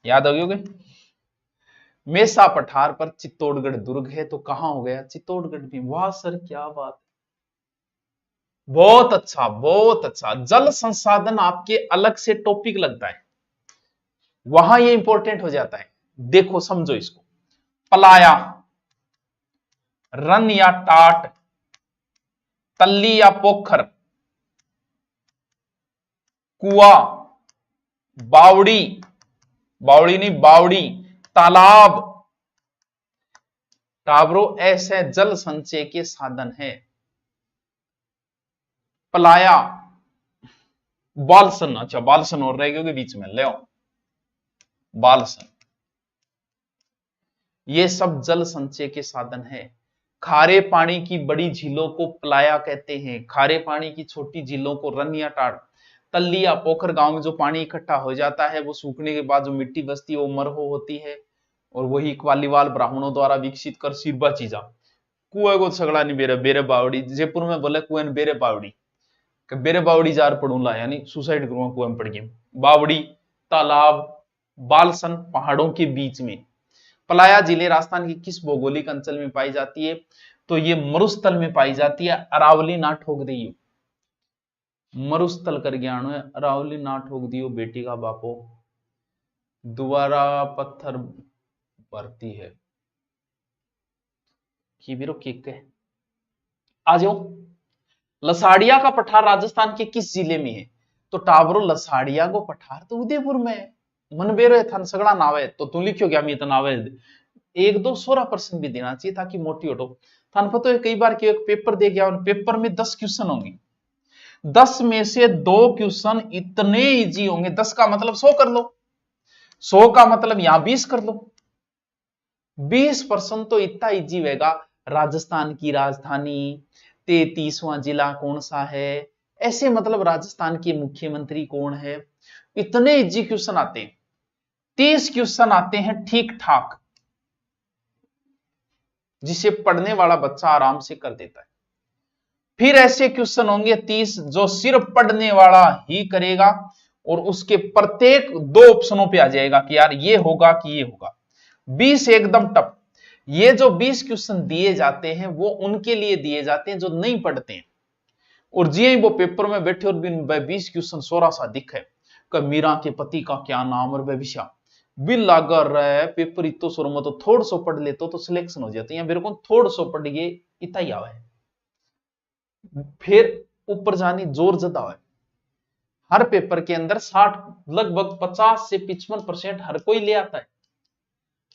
याद हो गए? मेसा पठार पर चित्तौड़गढ़ दुर्ग है, तो कहां हो गया? चित्तौड़गढ़ में। वाह सर क्या बात, बहुत अच्छा बहुत अच्छा। जल संसाधन आपके अलग से टॉपिक लगता है, वहां ये इंपॉर्टेंट हो जाता है। देखो समझो इसको, पलाया, रन या टाट, तल्ली या पोखर, कुआ, बावड़ी, बावड़ी नहीं बावड़ी, तालाब, टावरो ऐसे जल संचय के साधन है। पलाया, बालसन, अच्छा बालसन और रह गए बीच में, ले आओ बालसन, ये सब जल संचय के साधन है। खारे पानी की बड़ी झीलों को पलाया कहते हैं, खारे पानी की छोटी झीलों को रन या टाट। तल्ली या पोखर गांव में जो पानी इकट्ठा हो जाता है वो सूखने के बाद जो मिट्टी बचती है वो मरहो होती है, और वही क्वालीवाल ब्राह्मणों द्वारा विकसित कर सिरबा चीजा। कुएं को सगड़ा नहीं बेरे, बेरे बावड़ी, जयपुर में बोले कुएं बेरे बावड़ी, बेरे बावड़ी जार पड़ूला, यानी सुसाइड करूंगा कुएं में पड़ गई। बावड़ी, तालाब, बालसन पहाड़ों के बीच में। पलाया जिले राजस्थान के किस भौगोलिक अंचल में पाई जाती है? तो ये मरुस्थल में पाई जाती है। अरावली ना ठोक दियो, मरुस्थल कर ज्ञान है, अरावली ना ठोक दियो बेटी का बापो, दोबारा पत्थर भरती है कि बिरो किक है। आ जाओ, लसाड़िया का पठार राजस्थान के किस जिले में है? तो टावरो लसाड़िया को पठार तो उदयपुर में है। मन बेरो थान सगड़ा नावे तो तू लिखियो क्या मैं इतना नावे 1-2 16% भी देना चाहिए ताकि मोटी हो। थान पता है कई बार कि एक पेपर दे गया, पेपर में 10 क्वेश्चन होंगे, 10 में से 2 क्वेश्चन इतने इजी होंगे, 10 का मतलब 100 कर लो, 100 का मतलब यहां 20 कर लो, 20% तो इतना इजी होगा। राजस्थान की राजधानी, 33वां जिला कौन सा है, ऐसे मतलब राजस्थान के मुख्यमंत्री कौन है, इतने इजी क्वेश्चन आते हैं। 30 क्वेश्चन आते हैं ठीक ठाक, जिसे पढ़ने वाला बच्चा आराम से कर देता है। फिर ऐसे क्वेश्चन होंगे 30 जो सिर्फ पढ़ने वाला ही करेगा, और उसके प्रत्येक 2 ऑप्शनों पे आ जाएगा कि यार ये होगा कि ये होगा। 20 एकदम टफ। ये जो 20 क्वेश्चन दिए जाते हैं वो उनके लिए दिए जाते हैं जो नहीं पढ़ते हैं, और जी वो पेपर में बैठे और 20 क्वेश्चन सोरा सा दिखे कि मीरा के पति का क्या नाम और भविष्य बिल लागा रहा है, पेपर इतो सोर में तो थोड़ा सो पढ़ लेते तो सिलेक्शन हो जाते हैं, मेरे को थोड़ा सो पढ़ गए इतना ही आवा है। फिर ऊपर जानी जोर ज्यादा है, हर पेपर के अंदर 60 लगभग 50 से 55% हर कोई ले आता है।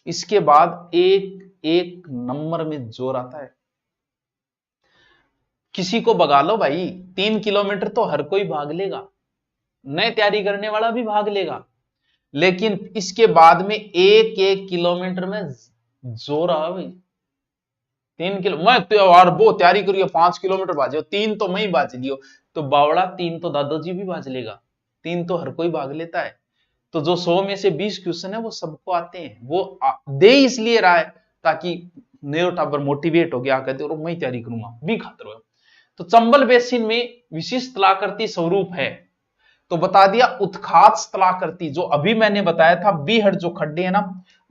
इसके बाद एक एक नंबर में जोर आता है। किसी को भगा लो भाई, 3 किलोमीटर तो हर कोई भाग लेगा, नए तैयारी करने वाला भी भाग लेगा, लेकिन इसके बाद में 1-1 किलोमीटर में जोर आ भाई। 3 किलो मैं तो यार वो तैयारी करियो 5 किलोमीटर भाजो, 3 तो मैं ही भाज लियो, तो बावड़ा 3 तो दादाजी भी भाज लेगा, 3 तो हर कोई भाग लेता है। तो जो 100 में से 20 क्वेश्चन है वो सबको आते हैं, वो दे इसलिए रहा है ताकि नेरो टाबर मोटिवेट हो गया, कहते और मैं तैयारी करूंगा भी खातर हो। तो चंबल बेसिन में विशिष्ट स्थलाकृति स्वरूप है, तो बता दिया उत्खात स्थलाकृति, जो अभी मैंने बताया था बीहड़ जो खड्डे है ना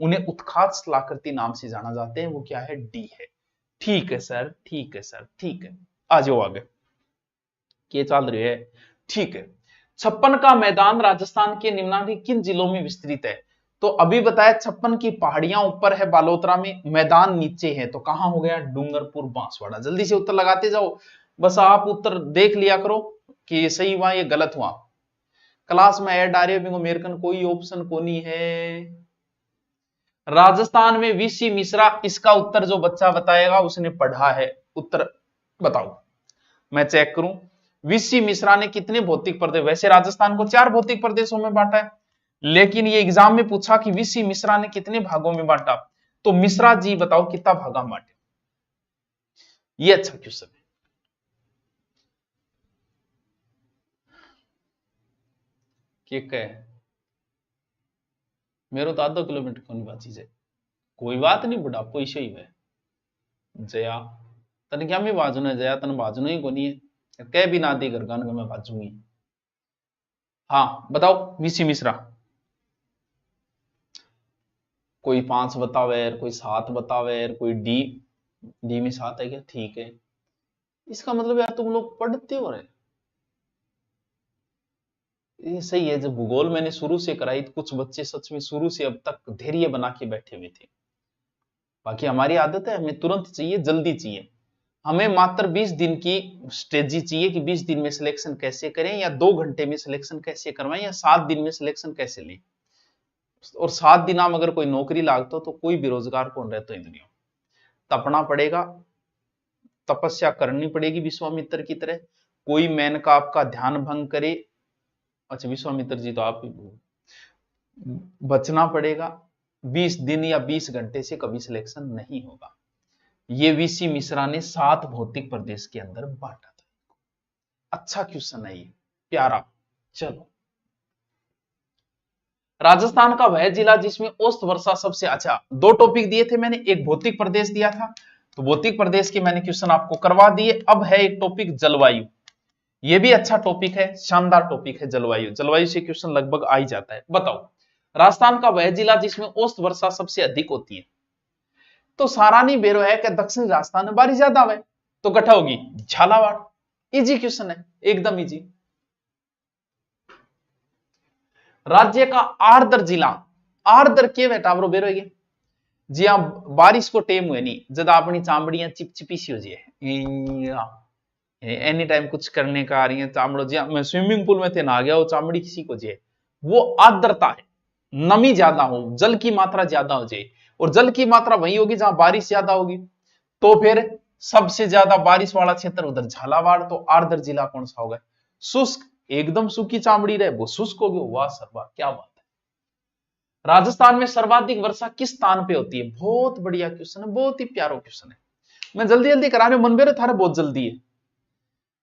उन्हें उत्खात स्थलाकृति नाम से जाना जाते हैं, वो क्या है? डी है। ठीक है सर, ठीक है सर, ठीक है। आ जाओ आगे, क्या चल रही है? ठीक है, 56 का मैदान राजस्थान के निम्नलिखित किन जिलों में विस्तृत है? तो अभी बताया 56 की पहाड़ियां ऊपर है बालोतरा में, मैदान नीचे है, तो कहां हो गया? डूंगरपुर बांसवाड़ा। जल्दी से उत्तर लगाते जाओ, बस आप उत्तर देख लिया करो कि ये सही हुआ ये गलत हुआ। क्लास में ऐड आ रही है अमेरिकन, कोई ऑप्शन को नहीं है। राजस्थान में वीसी मिश्रा, इसका उत्तर जो बच्चा बताएगा उसने पढ़ा है। उत्तर बताओ, मैं चेक करूं। वीसी मिश्रा ने कितने भौतिक प्रदेश, वैसे राजस्थान को 4 भौतिक प्रदेशों में बांटा है, लेकिन ये एग्जाम में पूछा कि वीसी मिश्रा ने कितने भागों में बांटा, तो मिश्रा जी बताओ कितना भागा में बांटे। ये अच्छा क्वेश्चन है। क्या है? मेरे तो आधा किलोमीटर को नहीं बाची से, कोई बात नहीं, बुढ़ापो इसे ही है। जया तन क्या मैं बाजू ने, जया तन बाजू ही को नहीं है, कह भी ना दी घर गान में बाजूंगी। हाँ बताओ वीसी मिश्रा, कोई 5 बतावे, कोई 7 बतावे, कोई डी में 7 है क्या? ठीक है, इसका मतलब यार तुम लोग पढ़ते हो रहे। ये सही है, जब भूगोल मैंने शुरू से कराई तो कुछ बच्चे सच में शुरू से अब तक धैर्य बना के बैठे हुए थे। बाकी हमारी आदत है, हमें तुरंत चाहिए, जल्दी चाहिए। हमें मात्र 20 दिन की स्ट्रेटजी चाहिए कि 20 दिन में सिलेक्शन कैसे करें, या 2 घंटे में सिलेक्शन कैसे करवाएं, या 7 दिन में सिलेक्शन कैसे लें। और 7 दिन हम अगर कोई नौकरी लागतो तो कोई बेरोजगार कौन रहता है दुनिया। तपना पड़ेगा, तपस्या करनी पड़ेगी विश्वामित्र की तरह। कोई मैन का आपका ध्यान भंग करे, अच्छा विश्वामित्र जी तो आप बचना पड़ेगा। 20 दिन या 20 घंटे से कभी सिलेक्शन नहीं होगा। ये वीसी मिश्रा ने 7 भौतिक प्रदेश के अंदर बांटा था। अच्छा क्वेश्चन है ये, प्यारा। चलो, राजस्थान का वह जिला जिसमें औसत वर्षा सबसे, अच्छा 2 टॉपिक दिए थे मैंने, एक भौतिक प्रदेश दिया था, तो भौतिक प्रदेश के मैंने क्वेश्चन आपको करवा दिए। अब है एक टॉपिक जलवायु, ये भी अच्छा टॉपिक है, शानदार टॉपिक है जलवायु। जलवायु से क्वेश्चन लगभग आ ही जाता है। बताओ राजस्थान का वह जिला जिसमें औसत वर्षा सबसे अधिक होती है, तो सारानी बेरो है कि दक्षिणी राजस्थान में बारिश ज्यादा है, तो गठा होगी झालावाड़। इजी क्वेश्चन है, एकदम इजी। राज्य का आर्द्र जिला, आर्द्र के बेटावरो बेरो है जी हाँ, बारिश को टेम हुए नहीं, जब अपनी चामड़ियां चिपचिपी सी हो जाए, एनी टाइम कुछ करने का आ रही है चामड़ो जी, मैं स्विमिंग पूल में थे ना गया, वो चामड़ी किसी को जाए, वो आर्द्रता है, नमी ज्यादा हो, जल की मात्रा ज्यादा हो जाए, और जल की मात्रा वही होगी जहां बारिश ज्यादा होगी, तो फिर सबसे ज्यादा बारिश वाला क्षेत्र उधर झालावाड़। तो आर्द्र जिला कौन सा होगा? शुष्क, एकदम सूखी चामड़ी रहे वो शुष्क होगी। वाह सर वाह, क्या बात है। राजस्थान में सर्वाधिक वर्षा किस स्थान पे होती है? बहुत बढ़िया क्वेश्चन है, बहुत ही प्यारा क्वेश्चन है। मैं जल्दी जल्दी कराने मन बेरे थारे बहुत जल्दी है,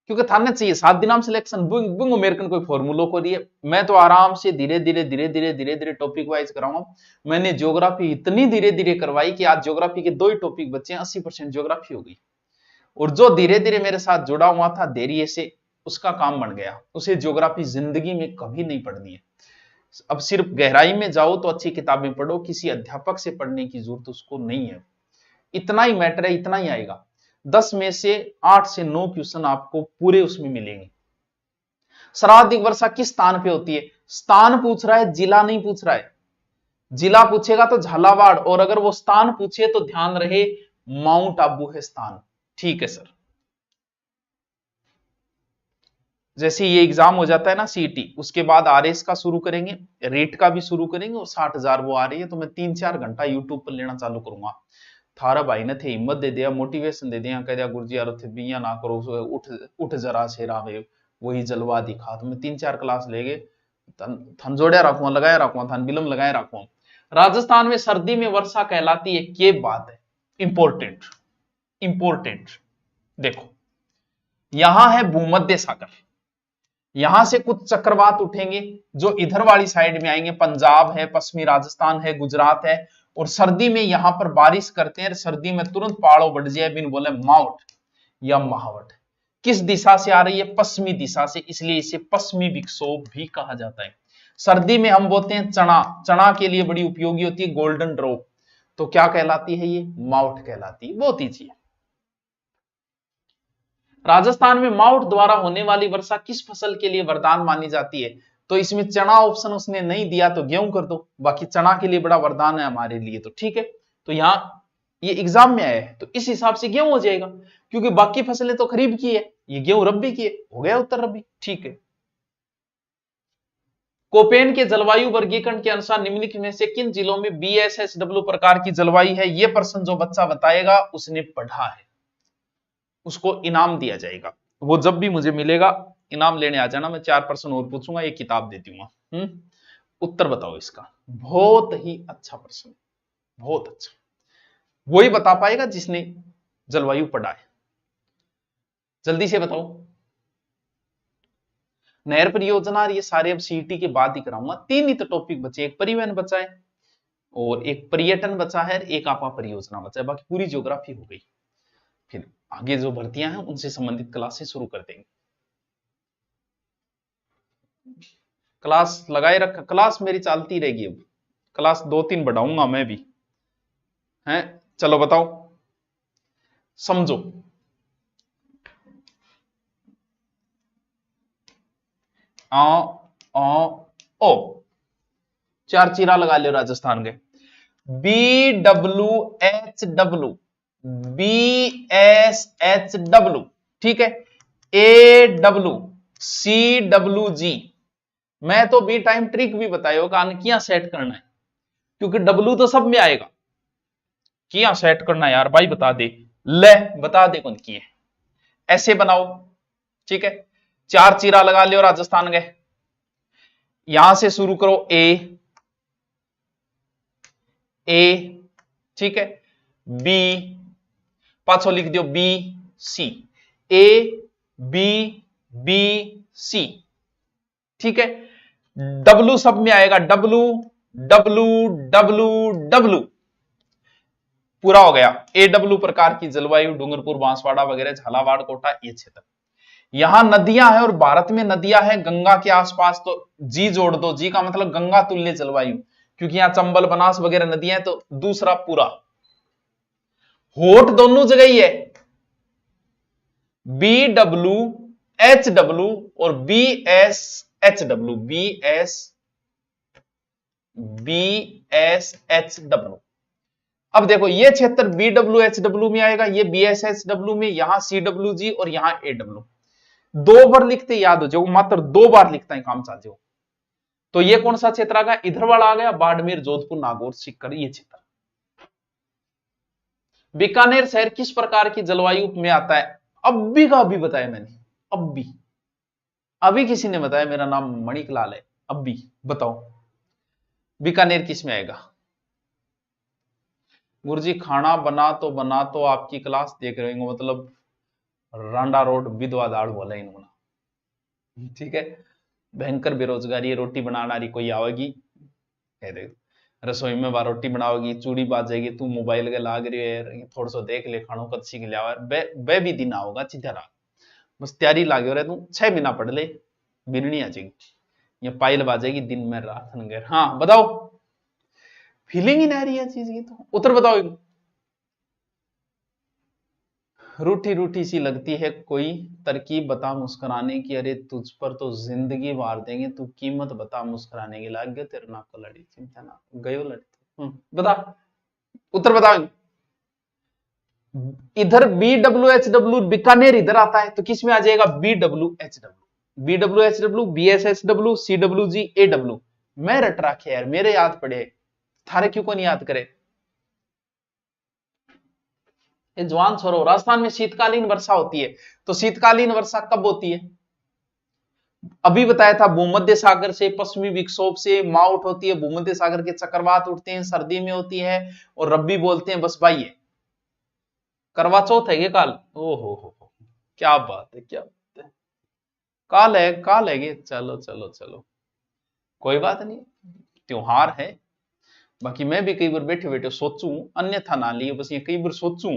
क्योंकि थाने चाहिए 7 दिन सिलेक्शन, बुंग अमेरिकन कोई फॉर्मूलो को दिए। मैं तो आराम से धीरे धीरे टॉपिक वाइज कराऊंगा। मैंने ज्योग्राफी इतनी धीरे धीरे करवाई कि आज ज्योग्राफी के 2 ही टॉपिक बचे हैं, 80% ज्योग्राफी हो गई। और जो धीरे धीरे मेरे साथ जुड़ा हुआ था धैर्य से, उसका काम बन गया, उसे ज्योग्राफी जिंदगी में कभी नहीं पढ़नी है। अब सिर्फ गहराई में जाओ तो अच्छी किताबें पढ़ो, किसी अध्यापक से पढ़ने की जरूरत उसको नहीं है। इतना ही मैटर है, इतना ही आएगा। 10 में से 8 से 9 क्वेश्चन आपको पूरे उसमें मिलेंगे। सर्वाधिक वर्षा किस स्थान पे होती है? स्थान पूछ रहा है, जिला नहीं पूछ रहा है। जिला पूछेगा तो झालावाड़, और अगर वो स्थान पूछे तो ध्यान रहे माउंट आबू है स्थान। ठीक है सर। जैसे ये एग्जाम हो जाता है ना सीईटी, उसके बाद आरएस का शुरू करेंगे, रेट का भी शुरू करेंगे, और 60,000 वो आ रही है, तो मैं 3-4 घंटा यूट्यूब पर लेना चालू करूंगा। थारा भाई ने थे हिम्मत दे दिया, मोटिवेशन दे दिया, कह दिया गुरुजी यार थे बिया ना करो, उठ उठ जरा शेरा वे, वही जलवा दिखा। तो मैं 3-4 क्लास ले गए, थन जोड़िया रखूंगा, लगाया रखूंगा, थन बिलम लगाया रखूंगा। राजस्थान में सर्दी में वर्षा कहलाती है, ये बात है इंपॉर्टेंट, इंपॉर्टेंट। देखो यहां है भूमध्य सागर, यहां से कुछ चक्रवात उठेंगे जो इधर वाली साइड में आएंगे, पंजाब है, पश्चिमी राजस्थान है, गुजरात है, और सर्दी में यहां पर बारिश करते हैं। सर्दी में तुरंत पहाड़ों बढ़ जाए, बिन बोले माउट या महावट। किस दिशा से आ रही है? पश्चिमी दिशा से, इसलिए इसे पश्चिमी विक्षोभ भी कहा जाता है। सर्दी में हम बोलते हैं चना, चना के लिए बड़ी उपयोगी होती है गोल्डन ड्रॉप, तो क्या कहलाती है? ये माउट कहलाती है। बहुत ईजी है। राजस्थान में माउट द्वारा होने वाली वर्षा किस फसल के लिए वरदान मानी जाती है? तो इसमें चना ऑप्शन उसने नहीं दिया तो गेहूं कर दो, बाकी चना के लिए बड़ा वरदान है हमारे लिए, तो ठीक है। तो यहां ये एग्जाम में आया है तो इस हिसाब से गेहूं हो जाएगा, क्योंकि बाकी फसलें तो खरीफ की है, ये गेहूं रब्बी की है, हो गया उत्तर रब्बी, ठीक है। कोपेन के जलवायु वर्गीकरण के अनुसार निम्नलिखित में से किन जिलों में BSHW प्रकार की जलवायु है? यह प्रश्न जो बच्चा बताएगा उसने पढ़ा है, उसको इनाम दिया जाएगा। वो जब भी मुझे मिलेगा इनाम लेने आ जाना, मैं 4 प्रश्न और पूछूंगा, ये किताब दे दूंगा। उत्तर बताओ इसका। बहुत ही अच्छा प्रश्न, बहुत अच्छा। वही बता पाएगा जिसने जलवायु पढ़ा है। जल्दी से बताओ। नहर परियोजना, ये सारे अब सीईटी के बाद ही कराऊंगा। 3 ही तो टॉपिक बचे, एक परिवहन बचा है और एक पर्यटन बचा है, एक आपा परियोजना बचा है, बाकी पूरी ज्योग्राफी हो गई। फिर आगे जो भर्तियां हैं उनसे संबंधित क्लासेस शुरू कर देंगे। क्लास लगाए रखा, क्लास मेरी चलती रहेगी, अब क्लास 2-3 बढ़ाऊंगा मैं भी, हैं। चलो बताओ, समझो। ओ 4 चीरा लगा लियो राजस्थान के। BWHW, BSHW, ठीक है। AWCWG, मैं तो बी टाइम ट्रिक भी बतायो, किया सेट करना है, क्योंकि W तो सब में आएगा, किया सेट करना है यार भाई, बता दे, ले बता दे कौन की है, ऐसे बनाओ, ठीक है। 4 चीरा लगा लियो राजस्थान के। यहां से शुरू करो, ए, ठीक है। बी, पाछो लिख दियो B C, A, B, B, C, ठीक है। W सब में आएगा, W W W W, पूरा हो गया। AW प्रकार की जलवायु, डूंगरपुर, बांसवाड़ा वगैरह, झालावाड़, कोटा, ये क्षेत्र। यहां नदियां हैं और भारत में नदियां हैं गंगा के आसपास, तो जी जोड़ दो, जी का मतलब गंगा तुल्य जलवायु, क्योंकि यहां चंबल, बनास वगैरह नदियां हैं, तो दूसरा पूरा। होट दोनों जगह ही है, BWHW और BSHW, BSHW। अब देखो ये क्षेत्र BWHW में आएगा, ये BSHW में, यहां CWG और यहां AW। 2 बार लिखते याद हो जाओ, मात्र 2 बार लिखता है काम चल जाओ। तो ये कौन सा क्षेत्र आ गया? इधर वाला आ गया, बाड़मेर, जोधपुर, नागौर, सीकर, ये क्षेत्र। बीकानेर शहर किस प्रकार की जलवायु में आता है? अभी का अभी बताया मैंने, अभी किसी ने बताया, मेरा नाम मणिकलाल है, अभी बताओ बीकानेर किस में आएगा? गुरुजी खाना बना तो आपकी क्लास देख रहे होंगे, मतलब रांडा रोड विधवा दाड़ बोला इन्होंने, ठीक है। भयंकर बेरोजगारी है, रोटी बनाना रही कोई आवेगी, कह दे रसोई में बार रोटी बनाओगी, चूड़ी बाजेगी, तू मोबाइल के लाग रही है, थोड़ा सा देख ले, खानो कद सीख लिया, बे भी दिन आओगा चिधरा, बस तैयारी लागे रहे, तू 6 महीना पढ़ ले, बिननी आ जाएगी, ये पाइल बाजेगी दिन में रात। हाँ बताओ, फीलिंग ही नहीं आ रही है चीज की, तो उत्तर बताओ। रूठी रूठी सी लगती है कोई तरकीब बता मुस्कुराने की, अरे तुझ पर तो जिंदगी वार देंगे, तू कीमत बता मुस्कुराने की, लाग गयो तेरे नाक को लड़ी, चिंता ना गयो लड़ी, बता उत्तर बताओ। इधर BWHW बीकानेर इधर आता है, तो किस में आ जाएगा? BWHW, BSHW, CWG, AW। मैं रट रखे यार, मेरे याद पड़े, थारे क्यों को नहीं याद करे? ये जवान छोरो, राजस्थान में शीतकालीन वर्षा होती है, तो शीतकालीन वर्षा कब होती है? अभी बताया था, भूमध्य सागर से, पश्चिमी विक्षोभ से माउट होती है, भूमध्य सागर के चक्रवात उठते हैं, सर्दी में होती है, और रब्बी बोलते हैं, बस भाई है। करवा चौथ है ये काल, ओ हो, क्या बात है, क्या बात है, काल है ये, चलो चलो चलो, कोई बात नहीं, त्योहार है। बाकी मैं भी कई बार बैठे बैठे सोचूं, अन्यथा ना लिए, बस ये कई बार सोचूं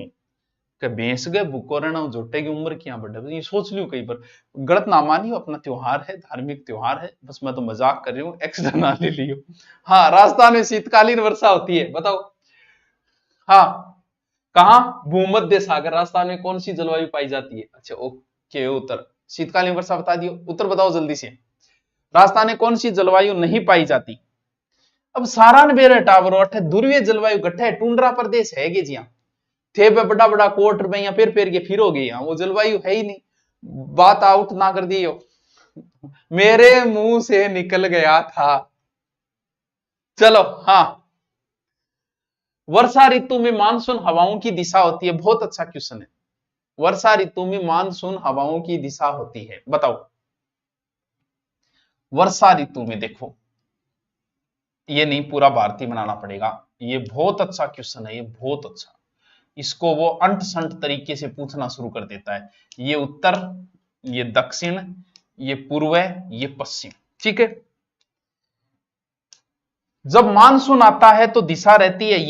कि भैंस गए भूखो रहना, झोटे की उम्र क्या बढ़े, ये सोच लियो कई बार, गलत ना मानियो, अपना त्योहार है, धार्मिक त्योहार है, बस मैं तो मजाक कर रही हूँ, एक्स्ट्रा ना ले लियो। हाँ, राजस्थान में शीतकालीन वर्षा होती है, बताओ। हाँ, कहा? भूमध्य सागर, राजस्थान में कौन सी जलवायु पाई जाती है? अच्छा, के उत्तर। शीतकालीन वर्षा बता दियो, उत्तर बताओ जल्दी से। राजस्थान में कौन सी जलवायु नहीं पाई जाती? अब सारा ने बेरे टावर अठे ध्रुवीय जलवायु गठे टुंड्रा प्रदेश है गे जिया थे बड़ा बड़ा कोट रुपया पेर के फिर हो गई, वो जलवायु है ही नहीं। बात आउट ना कर दी हो, मेरे मुंह से निकल गया था। चलो हाँ, वर्षा ऋतु में मानसून हवाओं की दिशा होती है। बहुत अच्छा क्वेश्चन है। वर्षा ऋतु में मानसून हवाओं की दिशा होती है, बताओ। वर्षा ऋतु में देखो, ये नहीं पूरा भारतीय बनाना पड़ेगा। ये बहुत अच्छा क्वेश्चन है, ये बहुत अच्छा। इसको वो अंट संट तरीके से पूछना शुरू कर देता है। ये उत्तर, ये दक्षिण, ये पूर्व, ये पश्चिम, ठीक है। जब मानसून आता है तो दिशा रहती है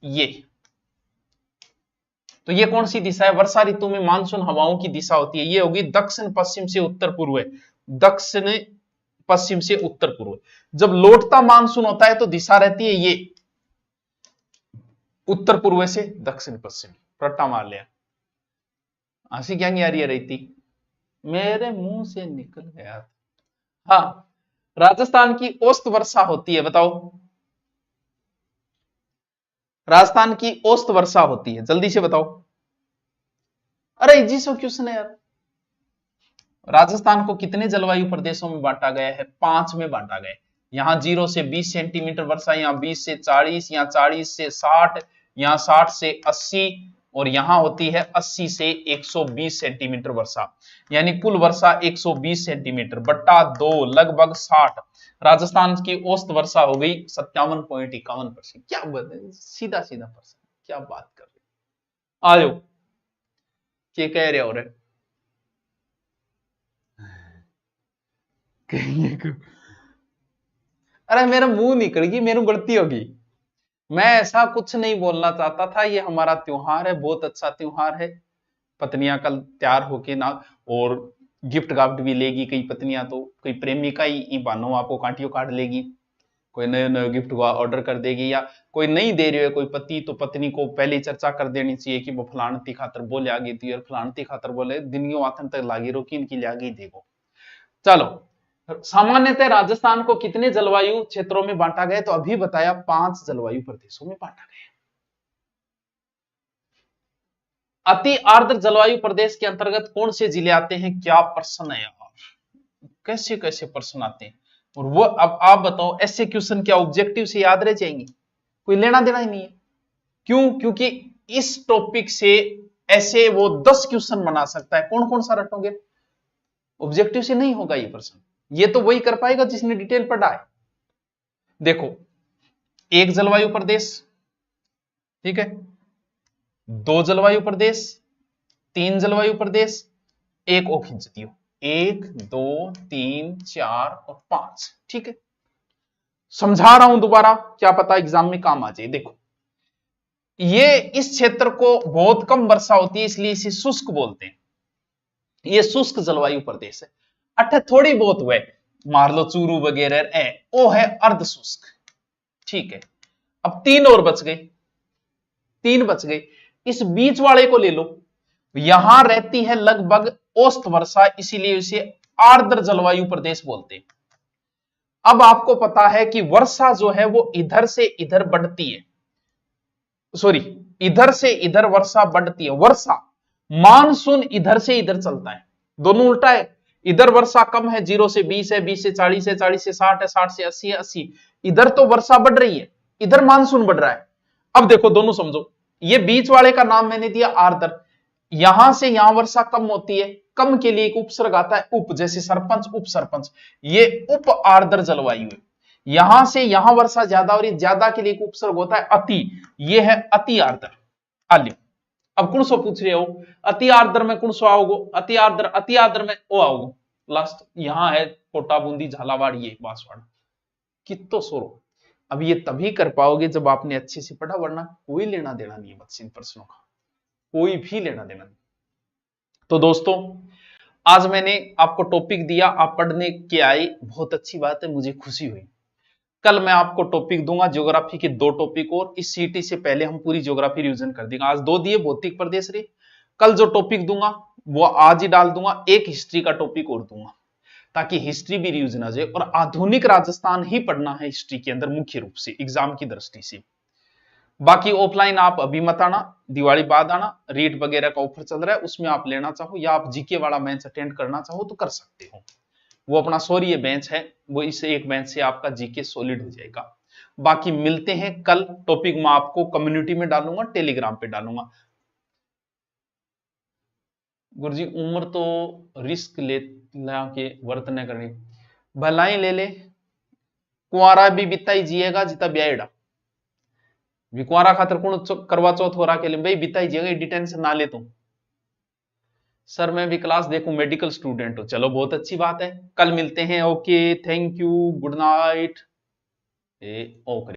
ये तो ये कौन सी दिशा है? वर्षा ऋतु में मानसून हवाओं की दिशा होती है, ये होगी दक्षिण पश्चिम से उत्तर पूर्व, दक्षिण पश्चिम से उत्तर पूर्व। जब लौटता मानसून होता है तो दिशा रहती है ये उत्तर पूर्व से दक्षिण पश्चिम। रट्टा मार लिया, हंसी क्या नहीं आ रही थी, मेरे मुंह से निकल गया था। हाँ, राजस्थान की औसत वर्षा होती है, बताओ। राजस्थान की औसत वर्षा होती है, जल्दी से बताओ। अरे इजी सो क्वेश्चन है यार। राजस्थान को कितने जलवायु प्रदेशों में बांटा गया है? 5 में बांटा गया है। यहां 0 से 20 सेंटीमीटर वर्षा, यहां 20 से 40, यहां 40 से 60, यहां 60 से 80 और यहां होती है 80 से 120 सेंटीमीटर वर्षा। यानी कुल वर्षा 120 सेंटीमीटर बट्टा 2 लगभग 60। राजस्थान की औसत वर्षा हो गई 57.51%। क्या सीधा सीधा परसेंट, क्या बात कर रहे। आ जाओ, क्या कह रहे हो रे? अरे मेरा मुंह निकल गई, मेरी गलती होगी। मैं ऐसा कुछ नहीं बोलना चाहता था। ये हमारा त्योहार है, बहुत अच्छा त्योहार है। पत्नियां कल तैयार होके ना और गिफ्ट गाफ्ट भी लेगी। कई पत्नियां तो कोई प्रेमिका ही बानो आपको कांटियों काट लेगी, कोई नए नए गिफ्ट ऑर्डर कर देगी, या कोई नहीं दे रही है कोई पति तो पत्नी को पहले चर्चा कर देनी चाहिए कि वो फलानती खातर बोले आगे थी और फलानती खातर बोले दिनियों आथन तक लागी रोकी इनकी लागी देखो। चलो, सामान्यतः राजस्थान को कितने जलवायु क्षेत्रों में बांटा गया? तो अभी बताया 5 जलवायु प्रदेशों में बांटा गया। अति आर्द्र जलवायु प्रदेश के अंतर्गत कौन से जिले आते हैं? क्या प्रश्न है यार, कैसे कैसे प्रश्न आते हैं। और वो अब आप बताओ, ऐसे क्वेश्चन क्या ऑब्जेक्टिव से याद रह जाएंगे? कोई लेना देना ही नहीं है। क्यों? क्योंकि इस टॉपिक से ऐसे वो 10 क्वेश्चन बना सकता है। कौन कौन सा रटोगे? ऑब्जेक्टिव से नहीं होगा ये प्रश्न। ये तो वही कर पाएगा जिसने डिटेल पढ़ा है। देखो, एक जलवायु प्रदेश, ठीक है, 2 जलवायु प्रदेश, 3 जलवायु प्रदेश, एक और खींच दियो, 1 2 3 4 और 5, ठीक है। समझा रहा हूं दोबारा, क्या पता एग्जाम में काम आ जाए। देखो, ये इस क्षेत्र को बहुत कम वर्षा होती है इसलिए इसे शुष्क बोलते हैं। ये शुष्क जलवायु प्रदेश है। अठे थोड़ी बहुत हुए, मार लो चूरू वगैरह, वो है अर्ध शुष्क, ठीक है। अब 3 और बच गए, 3 बच गए। इस बीच वाले को ले लो, यहां रहती है लगभग औसत वर्षा, इसीलिए इसे आर्द्र जलवायु प्रदेश बोलते हैं। अब आपको पता है कि वर्षा जो है वो इधर से इधर बढ़ती है, सॉरी, इधर से इधर वर्षा बढ़ती है। वर्षा मानसून इधर से इधर चलता है, दोनों उल्टा है। इधर वर्षा कम है, 0 से 20 है, 20 से 40 है, 40 से 60 है, 60 से 80 है, 80। इधर तो वर्षा बढ़ रही है, इधर मानसून बढ़ रहा है। अब देखो दोनों समझो, ये बीच वाले का नाम मैंने दिया आर्द्र। यहां से यहां वर्षा कम होती है, कम के लिए एक उपसर्ग आता है उप, जैसे सरपंच उप सरपंच, ये उप आर्द्र जलवायु है। यहां से यहां वर्षा ज्यादा और ज्यादा के लिए एक उपसर्ग होता है अति, ये है अति आर्द्र। आलियो, अब कौन सो पूछ रहे हो? अति आर्द्र में कौन सो आओगे? अति आर्द्र में ओ आओगे लास्ट। यहां है कोटा, बूंदी, झालावाड़, ये बांसवाड़ा, कितो सोरो। अब ये तभी कर पाओगे जब आपने अच्छे से पढ़ा, वरना कोई लेना देना नहीं है बच्चे इन प्रश्नों का, कोई भी लेना देना नहीं। तो दोस्तों, आज मैंने आपको टॉपिक दिया, आप पढ़ने के आए, बहुत अच्छी बात है, मुझे खुशी हुई। कल मैं आपको टॉपिक दूंगा ज्योग्राफी के 2 टॉपिक और। इस सीटी से पहले हम पूरी ज्योग्राफी रिवीजन कर देंगे। आज 2 दिए, भौतिक प्रदेश रे, कल जो टॉपिक दूंगा वो आज ही डाल दूंगा, एक हिस्ट्री का टॉपिक और दूंगा ताकि हिस्ट्री भी रिवीजन आ जाए। और आधुनिक राजस्थान ही पढ़ना है हिस्ट्री के अंदर मुख्य रूप से एग्जाम की दृष्टि से। बाकी ऑफलाइन आप अभी मत आना, दिवाली बाद आना, रीट वगैरह का ऑफर चल रहा है उसमें आप लेना चाहो या आप जीके वाला बेंच अटेंड करना चाहो तो कर सकते हो। वो अपना सौर्य बेंच है, वो इस एक बेंच से आपका जीके सॉलिड हो जाएगा। बाकी मिलते हैं कल, टॉपिक मैं आपको कम्युनिटी में डालूंगा, टेलीग्राम पे डालूंगा। गुरुजी उम्र तो रिस्क ले के वर्तने करनी, भलाई ले ले, कुआरा भी बिता ही जिएगा जिता ब्याएड़ा, विकुआरा खातर कौन करवा चौथ हो रहा के लिए भाई बिता ही जिएगा, एडी टेंशन ना ले तुम। सर मैं भी क्लास देखूं, मेडिकल स्टूडेंट हो, चलो बहुत अच्छी बात है, कल मिलते हैं। Okay thank you, good night. Okay.